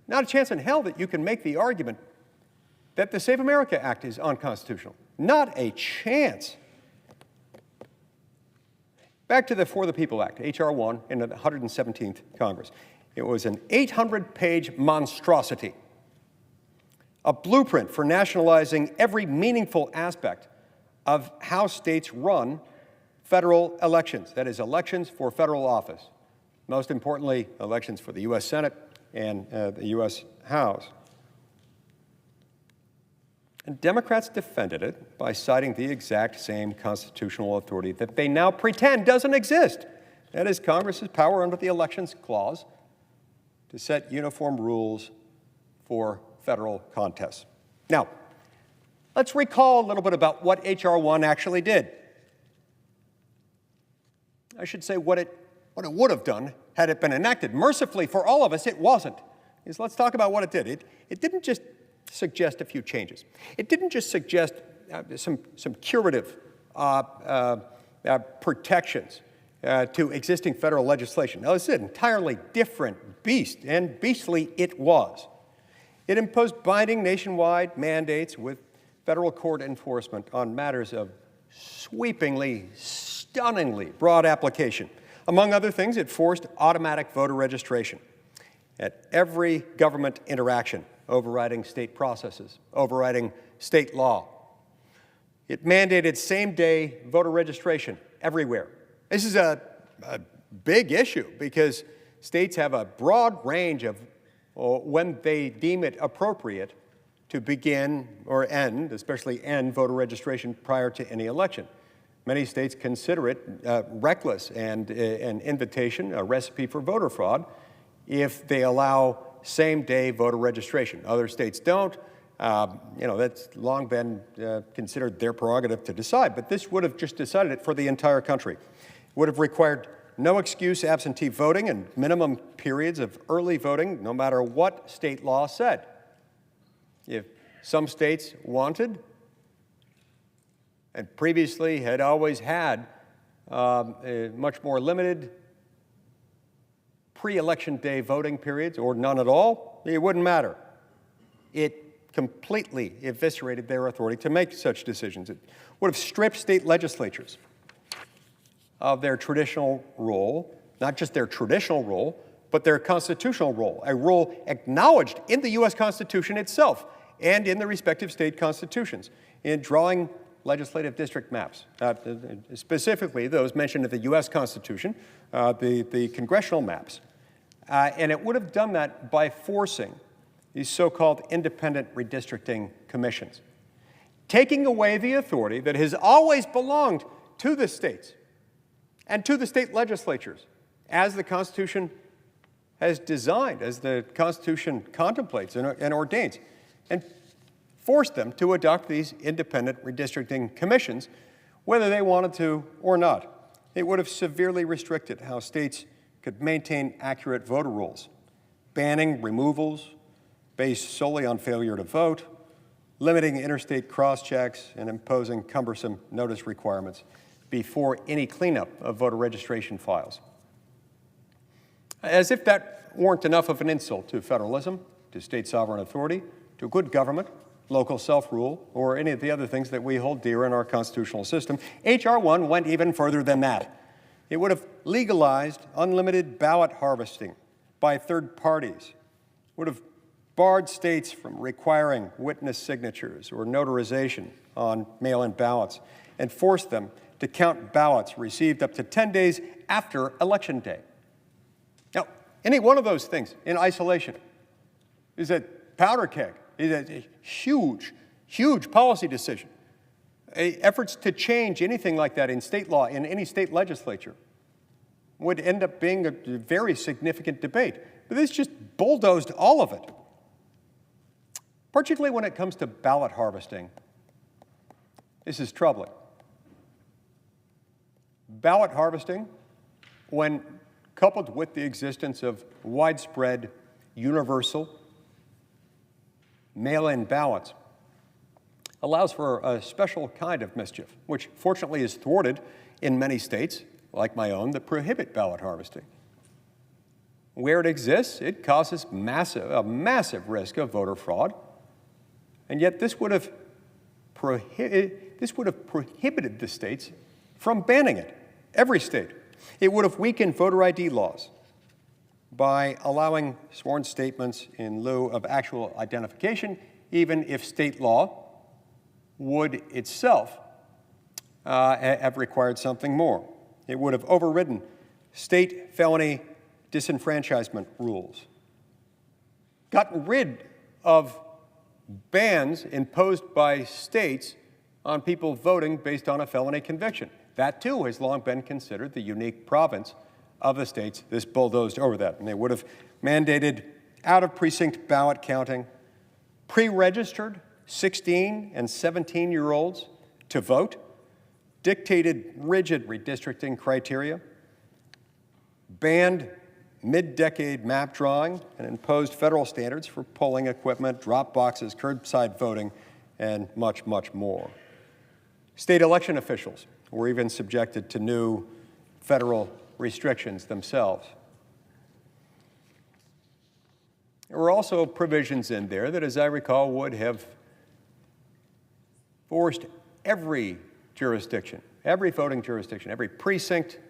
not a chance in hell that you can make the argument that the Save America Act is unconstitutional. Not a chance. Back to the For the People Act, H.R. 1 in the 117th Congress. It was an 800-page monstrosity, a blueprint for nationalizing every meaningful aspect of how states run federal elections, that is, elections for federal office. Most importantly, elections for the U.S. Senate and the U.S. House. And Democrats defended it by citing the exact same constitutional authority that they now pretend doesn't exist. That is Congress's power under the Elections Clause to set uniform rules for federal contests. Now, let's recall a little bit about what H.R. 1 actually did. I should say what it would have done had it been enacted. Mercifully for all of us, it wasn't. Let's talk about what it did. It didn't just suggest a few changes. It didn't just suggest some curative protections to existing federal legislation. No, this is an entirely different beast, and beastly it was. It imposed binding nationwide mandates with federal court enforcement on matters of sweepingly, stunningly broad application. Among other things, it forced automatic voter registration at every government interaction, overriding state processes, overriding state law. It mandated same-day voter registration everywhere. This is a big issue because states have a broad range of when they deem it appropriate to begin or end, especially end voter registration prior to any election. Many states consider it reckless and an invitation, a recipe for voter fraud, if they allow same-day voter registration. Other states don't. That's long been considered their prerogative to decide, but this would have just decided it for the entire country. It would have required no excuse absentee voting and minimum periods of early voting, no matter what state law said. If some states wanted, and previously had always had much more limited pre-election day voting periods, or none at all, it wouldn't matter. It completely eviscerated their authority to make such decisions. It would have stripped state legislatures of their traditional role, not just their traditional role, but their constitutional role, a role acknowledged in the U.S. Constitution itself and in the respective state constitutions in drawing legislative district maps, specifically those mentioned in the U.S. Constitution, the congressional maps. And it would have done that by forcing these so-called independent redistricting commissions, taking away the authority that has always belonged to the states and to the state legislatures, as the Constitution has designed, as the Constitution contemplates and ordains, and forced them to adopt these independent redistricting commissions, whether they wanted to or not. It would have severely restricted how states could maintain accurate voter rolls, banning removals based solely on failure to vote, limiting interstate cross-checks and imposing cumbersome notice requirements before any cleanup of voter registration files. As if that weren't enough of an insult to federalism, to state sovereign authority, to good government, local self-rule, or any of the other things that we hold dear in our constitutional system, H.R. 1 went even further than that. It would have legalized unlimited ballot harvesting by third parties, would have barred states from requiring witness signatures or notarization on mail-in ballots, and forced them to count ballots received up to 10 days after Election Day. Now, any one of those things in isolation is a powder keg, is a huge, huge policy decision. Efforts to change anything like that in state law, in any state legislature, would end up being a very significant debate. But this just bulldozed all of it. Particularly when it comes to ballot harvesting, this is troubling. Ballot harvesting, when coupled with the existence of widespread, universal, mail-in ballots, allows for a special kind of mischief, which fortunately is thwarted in many states, like my own, that prohibit ballot harvesting. Where it exists, it causes a massive risk of voter fraud, and yet this would have prohibited the states from banning it, every state. It would have weakened voter ID laws by allowing sworn statements in lieu of actual identification, even if state law would itself have required something more. It would have overridden state felony disenfranchisement rules, gotten rid of bans imposed by states on people voting based on a felony conviction. That, too, has long been considered the unique province of the states. This bulldozed over that. And they would have mandated out-of-precinct ballot counting, pre-registered 16 and 17-year-olds to vote, dictated rigid redistricting criteria, banned mid-decade map drawing, and imposed federal standards for polling equipment, drop boxes, curbside voting, and much, much more. State election officials were even subjected to new federal restrictions themselves. There were also provisions in there that, as I recall, would have forced every jurisdiction, every voting jurisdiction, every precinct,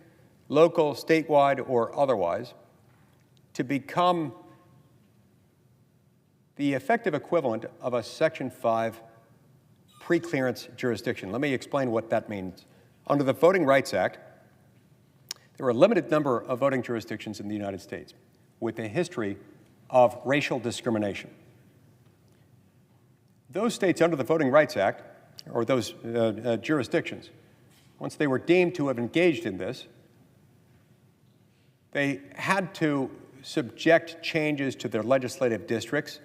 local, statewide, or otherwise, to become the effective equivalent of a Section 5 pre-clearance jurisdiction. Let me explain what that means. Under the Voting Rights Act, there are a limited number of voting jurisdictions in the United States with a history of racial discrimination. Those states under the Voting Rights Act, or those jurisdictions, once they were deemed to have engaged in this, they had to subject changes to their legislative districts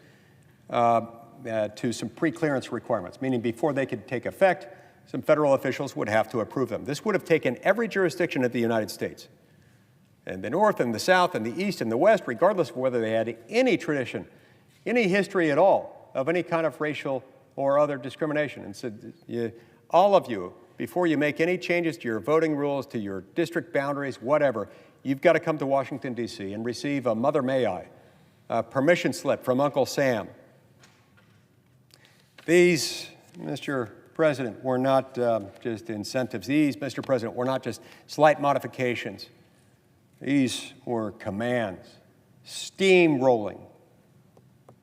to some pre-clearance requirements, meaning before they could take effect, some federal officials would have to approve them. This would have taken every jurisdiction of the United States, and the North and the South and the East and the West, regardless of whether they had any tradition, any history at all of any kind of racial or other discrimination, and said, all of you, before you make any changes to your voting rules, to your district boundaries, whatever, you've got to come to Washington, D.C. and receive a Mother May I, a permission slip from Uncle Sam. These, Mr. President, were not just incentives. These, Mr. President, were not just slight modifications. These were commands, steamrolling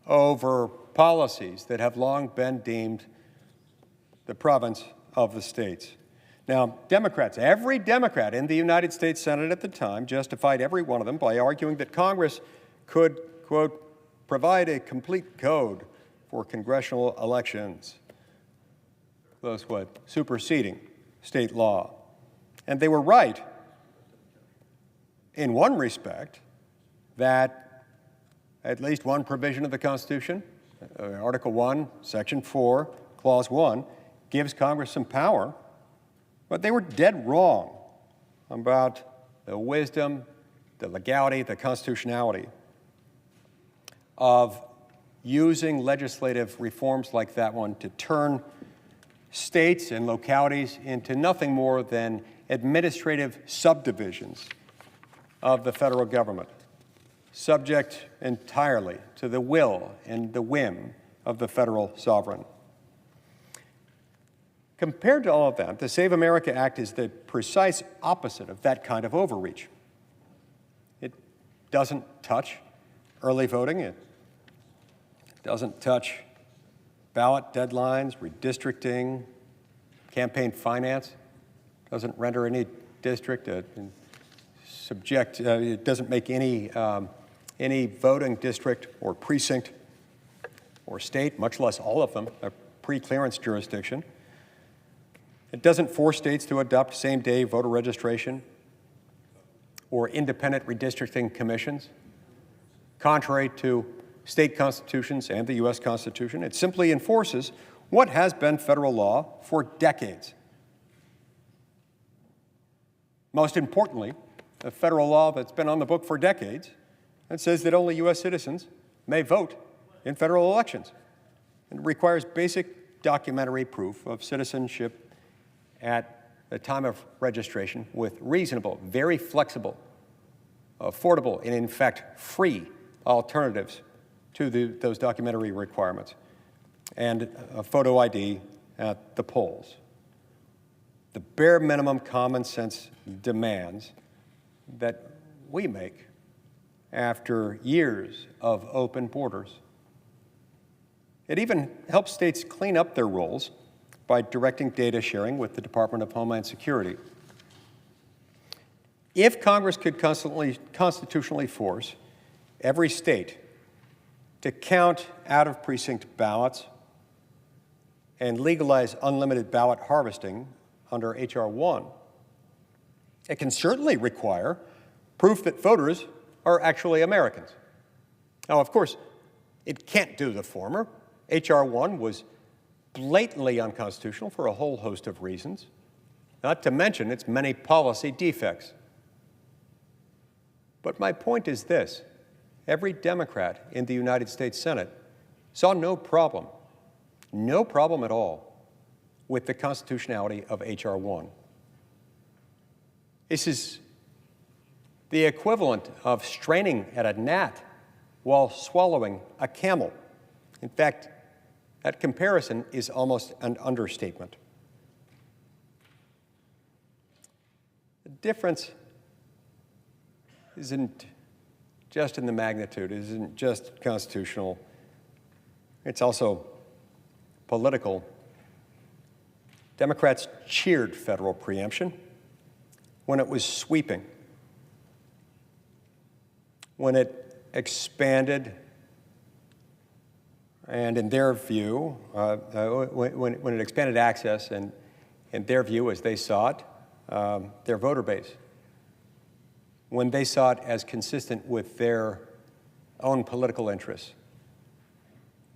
over policies that have long been deemed the province of the states. Now, Democrats, every Democrat in the United States Senate at the time justified every one of them by arguing that Congress could, quote, provide a complete code for congressional elections, close quote, superseding state law. And they were right in one respect, that at least one provision of the Constitution, Article 1, Section 4, Clause 1, gives Congress some power, but they were dead wrong about the wisdom, the legality, the constitutionality of using legislative reforms like that one to turn states and localities into nothing more than administrative subdivisions of the federal government, subject entirely to the will and the whim of the federal sovereign. Compared to all of that, the Save America Act is the precise opposite of that kind of overreach. It doesn't touch early voting. It doesn't touch ballot deadlines, redistricting, campaign finance. Doesn't render any district it doesn't make any voting district or precinct or state, much less all of them, a pre-clearance jurisdiction. It doesn't force states to adopt same-day voter registration or independent redistricting commissions, contrary to state constitutions and the U.S. Constitution. It simply enforces what has been federal law for decades. Most importantly, a federal law that's been on the book for decades that says that only U.S. citizens may vote in federal elections. It requires basic documentary proof of citizenship at the time of registration with reasonable, very flexible, affordable, and in fact free alternatives to those documentary requirements, and a photo ID at the polls. The bare minimum common sense demands that we make after years of open borders. It even helps states clean up their roles by directing data sharing with the Department of Homeland Security. If Congress could constitutionally force every state to count out-of-precinct ballots and legalize unlimited ballot harvesting under H.R. 1, it can certainly require proof that voters are actually Americans. Now, of course, it can't do the former. H.R. 1 was blatantly unconstitutional for a whole host of reasons, not to mention its many policy defects. But my point is this: every Democrat in the United States Senate saw no problem at all, with the constitutionality of H.R. 1. This is the equivalent of straining at a gnat while swallowing a camel. In fact, that comparison is almost an understatement. The difference isn't just in the magnitude, it isn't just constitutional, it's also political. Democrats cheered federal preemption when it was sweeping, when it expanded, and in their view, when it expanded access, and in their view, as they saw it, their voter base, when they saw it as consistent with their own political interests,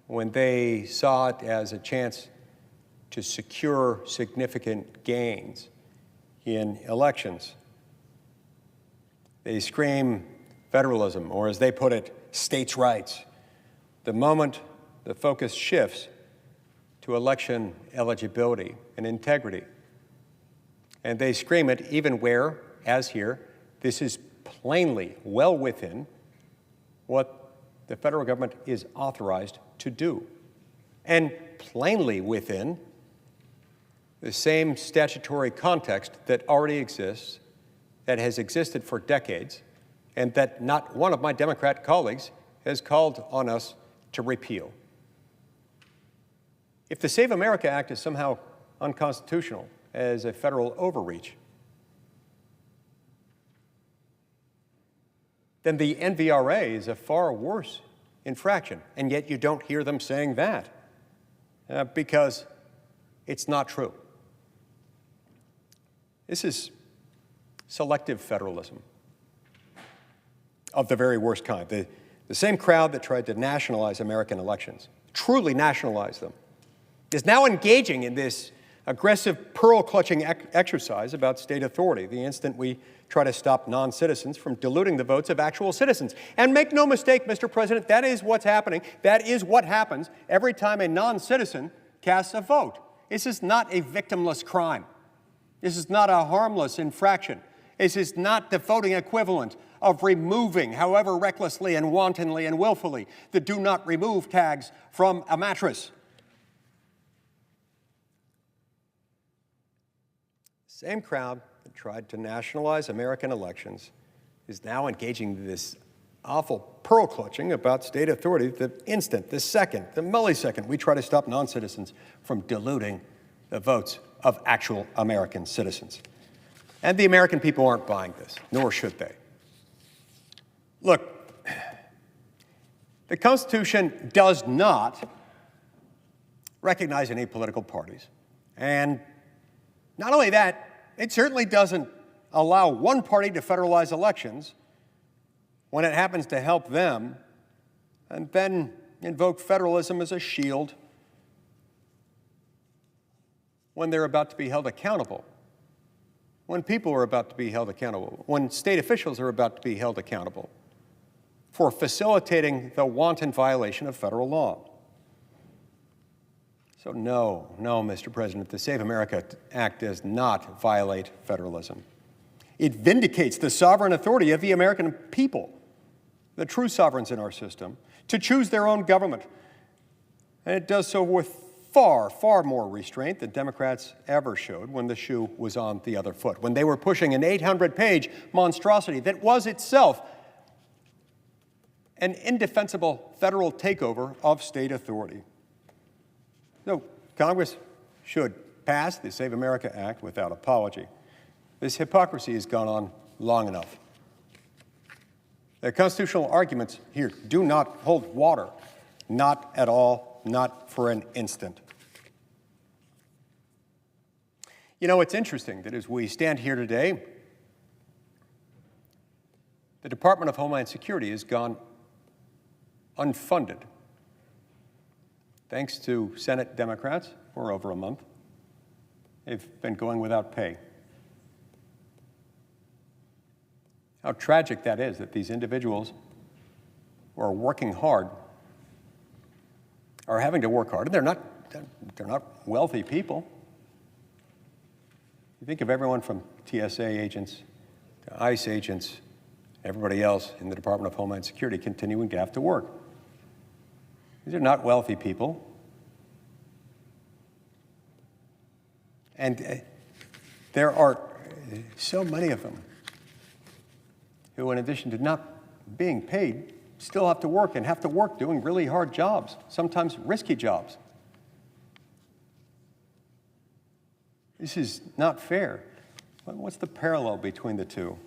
when they saw it as a chance to secure significant gains in elections. They scream federalism, or as they put it, states' rights, the moment the focus shifts to election eligibility and integrity. And they scream it even where, as here, this is plainly well within what the federal government is authorized to do, and plainly within the same statutory context that already exists, that has existed for decades, and that not one of my Democrat colleagues has called on us to repeal. If the Save America Act is somehow unconstitutional as a federal overreach, then the NVRA is a far worse infraction, and yet you don't hear them saying that because it's not true. This is selective federalism of the very worst kind. The same crowd that tried to nationalize American elections, truly nationalize them, is now engaging in this aggressive pearl-clutching exercise about state authority the instant we try to stop non-citizens from diluting the votes of actual citizens. And make no mistake, Mr. President, that is what's happening. That is what happens every time a non-citizen casts a vote. This is not a victimless crime. This is not a harmless infraction. This is not the voting equivalent of removing, however recklessly and wantonly and willfully, the do not remove tags from a mattress. Same crowd that tried to nationalize American elections is now engaging in this awful pearl clutching about state authority the instant, the second, the millisecond we try to stop non-citizens from diluting the votes of actual American citizens. And the American people aren't buying this, nor should they. Look, the Constitution does not recognize any political parties. And not only that, it certainly doesn't allow one party to federalize elections when it happens to help them, and then invoke federalism as a shield when they're about to be held accountable, when people are about to be held accountable, when state officials are about to be held accountable for facilitating the wanton violation of federal law. So no, Mr. President, the Save America Act does not violate federalism. It vindicates the sovereign authority of the American people, the true sovereigns in our system, to choose their own government. And it does so with far, far more restraint than Democrats ever showed when the shoe was on the other foot, when they were pushing an 800-page monstrosity that was itself an indefensible federal takeover of state authority. So Congress should pass the Save America Act without apology. This hypocrisy has gone on long enough. The constitutional arguments here do not hold water, not at all, not for an instant. You know, it's interesting that as we stand here today, the Department of Homeland Security has gone unfunded. Thanks to Senate Democrats for over a month, they've been going without pay. How tragic that is, that these individuals who are working hard are having to work hard. And they're not wealthy people. You think of everyone from TSA agents to ICE agents, everybody else in the Department of Homeland Security continuing to have to work. These are not wealthy people. And there are so many of them who, in addition to not being paid, still have to work and have to work doing really hard jobs, sometimes risky jobs. This is not fair. What's the parallel between the two?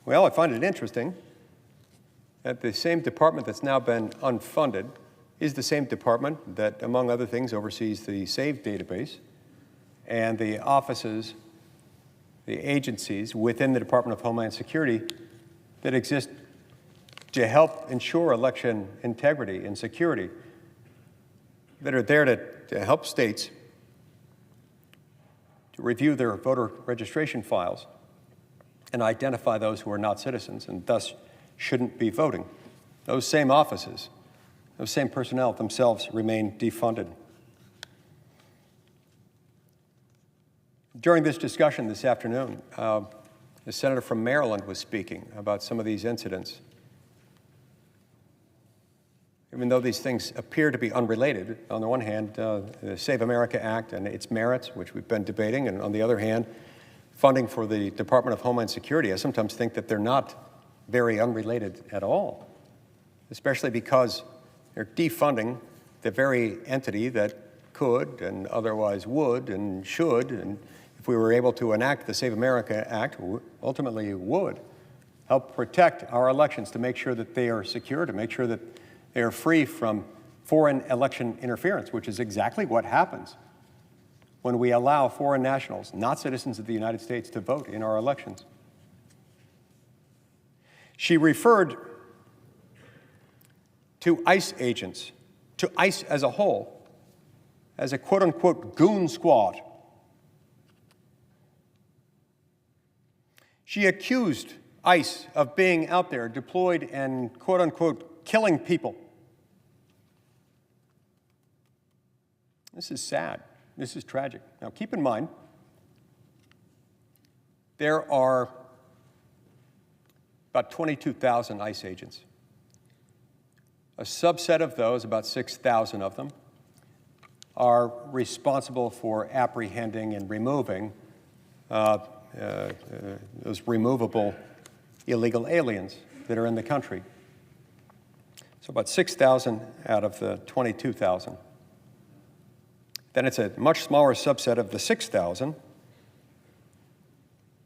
Well, I find it interesting that the same department that's now been unfunded is the same department that, among other things, oversees the SAVE database and the offices, the agencies within the Department of Homeland Security that exist to help ensure election integrity and security, that are there to help states to review their voter registration files and identify those who are not citizens and thus shouldn't be voting. Those same offices, those same personnel themselves remain defunded. During this discussion this afternoon, the senator from Maryland was speaking about some of these incidents. Even though these things appear to be unrelated, on the one hand, the Save America Act and its merits, which we've been debating, and on the other hand, funding for the Department of Homeland Security, I sometimes think that they're not very unrelated at all, especially because they're defunding the very entity that could and otherwise would and should, and if we were able to enact the Save America Act, ultimately would help protect our elections, to make sure that they are secure, to make sure that they are free from foreign election interference, which is exactly what happens when we allow foreign nationals, not citizens of the United States, to vote in our elections. She referred to ICE agents, to ICE as a whole, as a quote-unquote goon squad She accused ICE of being out there deployed and, quote unquote, killing people. This is sad. This is tragic. Now, keep in mind, there are about 22,000 ICE agents. A subset of those, about 6,000 of them, are responsible for apprehending and removing those removable illegal aliens that are in the country. So about 6,000 out of the 22,000. Then it's a much smaller subset of the 6,000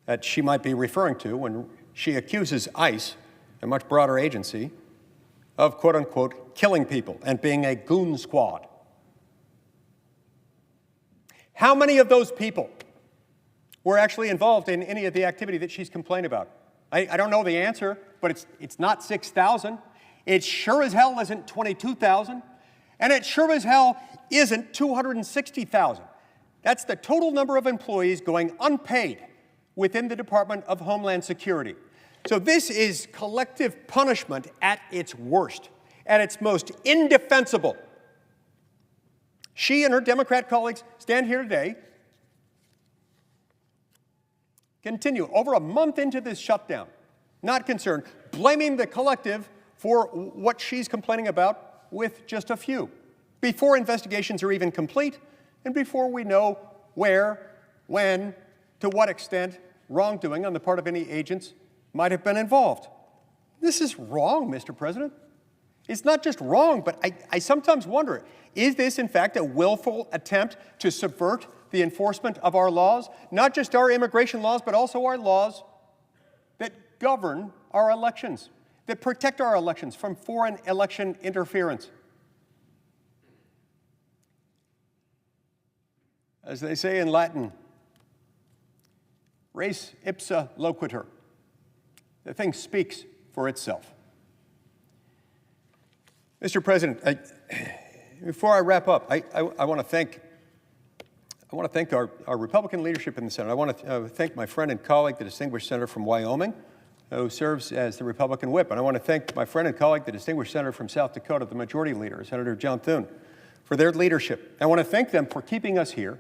that she might be referring to when she accuses ICE, a much broader agency, of quote-unquote killing people and being a goon squad. How many of those people were actually involved in any of the activity that she's complained about? I don't know the answer, but it's not 6,000. It sure as hell isn't 22,000. And it sure as hell isn't 260,000. That's the total number of employees going unpaid within the Department of Homeland Security. So this is collective punishment at its worst, at its most indefensible. She and her Democrat colleagues stand here today, continue over a month into this shutdown, not concerned, blaming the collective for what she's complaining about with just a few, before investigations are even complete and before we know where, when, to what extent wrongdoing on the part of any agents might have been involved. This is wrong, Mr. President. It's not just wrong, but I sometimes wonder, is this in fact a willful attempt to subvert the enforcement of our laws, not just our immigration laws, but also our laws that govern our elections, that protect our elections from foreign election interference? As they say in Latin, res ipsa loquitur. The thing speaks for itself. Mr. President, before I wrap up, I want to thank our Republican leadership in the Senate. I want to thank my friend and colleague, the distinguished senator from Wyoming, who serves as the Republican whip. And I want to thank my friend and colleague, the distinguished senator from South Dakota, the majority leader, Senator John Thune, for their leadership. I want to thank them for keeping us here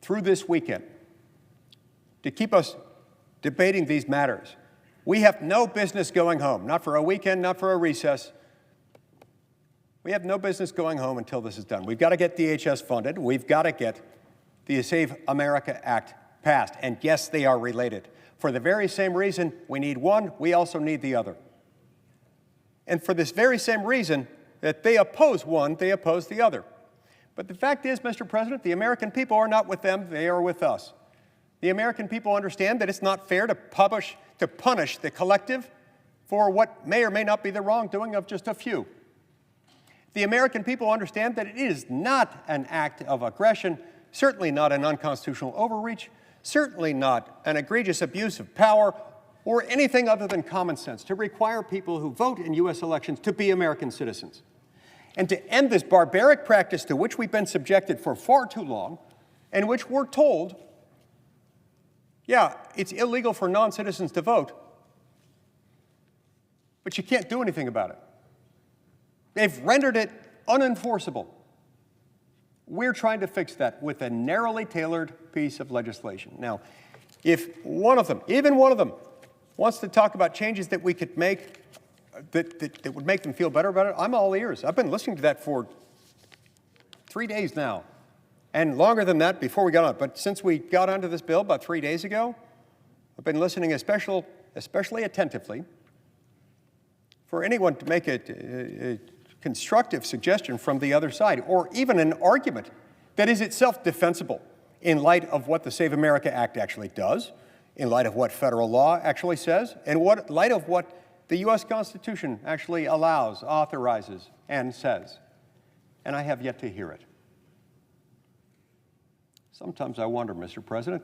through this weekend, to keep us debating these matters. We have no business going home, not for a weekend, not for a recess. We have no business going home until this is done. We've got to get DHS funded. We've got to get the Save America Act passed. And yes, they are related. For the very same reason we need one, we also need the other. And for this very same reason that they oppose one, they oppose the other. But the fact is, Mr. President, the American people are not with them, they are with us. The American people understand that it's not fair to punish the collective for what may or may not be the wrongdoing of just a few. The American people understand that it is not an act of aggression, certainly not an unconstitutional overreach, certainly not an egregious abuse of power or anything other than common sense to require people who vote in U.S. elections to be American citizens. And to end this barbaric practice to which we've been subjected for far too long, and which we're told, yeah, it's illegal for non-citizens to vote, but you can't do anything about it. They've rendered it unenforceable. We're trying to fix that with a narrowly tailored piece of legislation. Now, if one of them, even one of them, wants to talk about changes that we could make that would make them feel better about it, I'm all ears. I've been listening to that for 3 days now, and longer than that before we got on. But since we got onto this bill about 3 days ago, I've been listening especially attentively for anyone to make a constructive suggestion from the other side, or even an argument that is itself defensible in light of what the Save America Act actually does, in light of what federal law actually says, and in light of what the U.S. Constitution actually allows, authorizes, and says. And I have yet to hear it. Sometimes I wonder, Mr. President,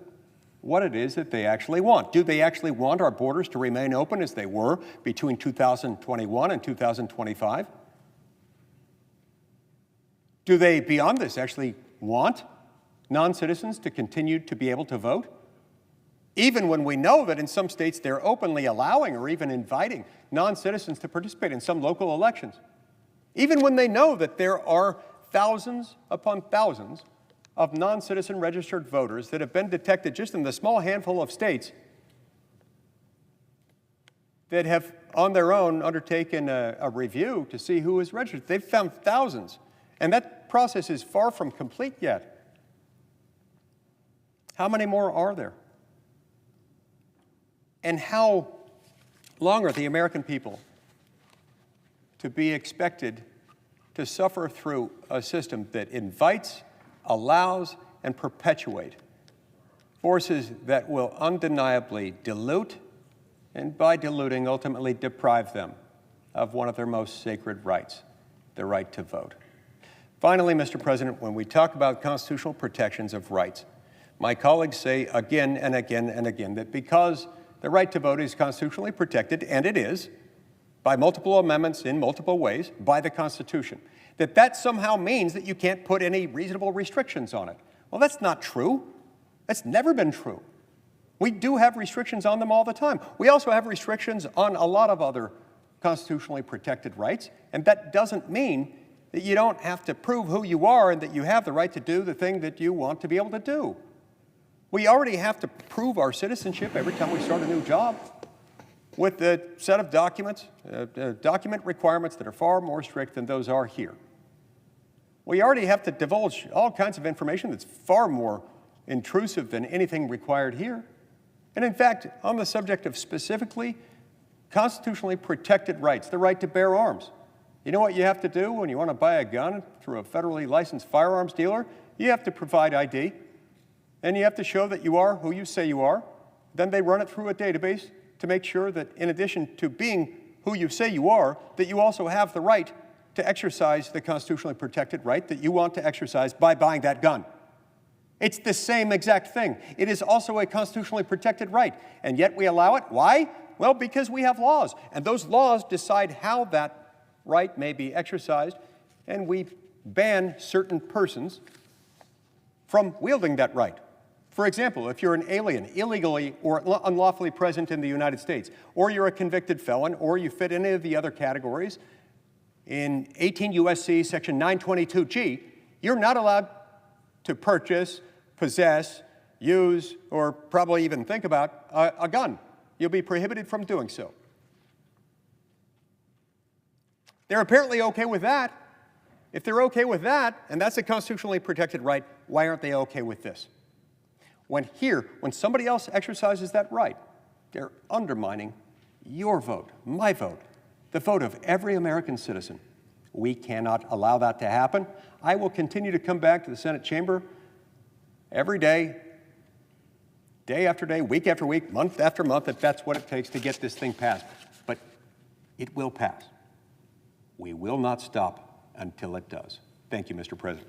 what it is that they actually want. Do they actually want our borders to remain open as they were between 2021 and 2025? Do they, beyond this, actually want non-citizens to continue to be able to vote? even when we know that in some states they're openly allowing or even inviting non-citizens to participate in some local elections, even when they know that there are thousands upon thousands of non-citizen registered voters that have been detected just in the small handful of states that have on their own undertaken a review to see who is registered. They've found thousands, and that process is far from complete yet. How many more are there? And how long are the American people to be expected to suffer through a system that invites, allows, and perpetuate forces that will undeniably dilute, and by diluting, ultimately deprive them of one of their most sacred rights, the right to vote? Finally, Mr. President, when we talk about constitutional protections of rights, my colleagues say again and again and again that because the right to vote is constitutionally protected, and it is, by multiple amendments in multiple ways by the Constitution, that somehow means that you can't put any reasonable restrictions on it. Well, that's not true. That's never been true. We do have restrictions on them all the time. We also have restrictions on a lot of other constitutionally protected rights, and that doesn't mean that you don't have to prove who you are and that you have the right to do the thing that you want to be able to do. We already have to prove our citizenship every time we start a new job with a set of documents, document requirements that are far more strict than those are here. We already have to divulge all kinds of information that's far more intrusive than anything required here. And in fact, on the subject of specifically constitutionally protected rights, the right to bear arms, you know what you have to do when you want to buy a gun through a federally licensed firearms dealer? You have to provide ID, and you have to show that you are who you say you are. Then they run it through a database to make sure that in addition to being who you say you are, that you also have the right to exercise the constitutionally protected right that you want to exercise by buying that gun. It's the same exact thing. It is also a constitutionally protected right, and yet we allow it. Why? Well, because we have laws, and those laws decide how that right may be exercised, and we ban certain persons from wielding that right. For example, if you're an alien, illegally or unlawfully present in the United States, or you're a convicted felon, or you fit any of the other categories, in 18 U.S.C. section 922G, you're not allowed to purchase, possess, use, or probably even think about a gun. You'll be prohibited from doing so. They're apparently okay with that. If they're okay with that, and that's a constitutionally protected right, why aren't they okay with this? When somebody else exercises that right, they're undermining your vote, my vote, the vote of every American citizen. We cannot allow that to happen. I will continue to come back to the Senate chamber every day, day after day, week after week, month after month, if that's what it takes to get this thing passed. But it will pass. We will not stop until it does. Thank you, Mr. President.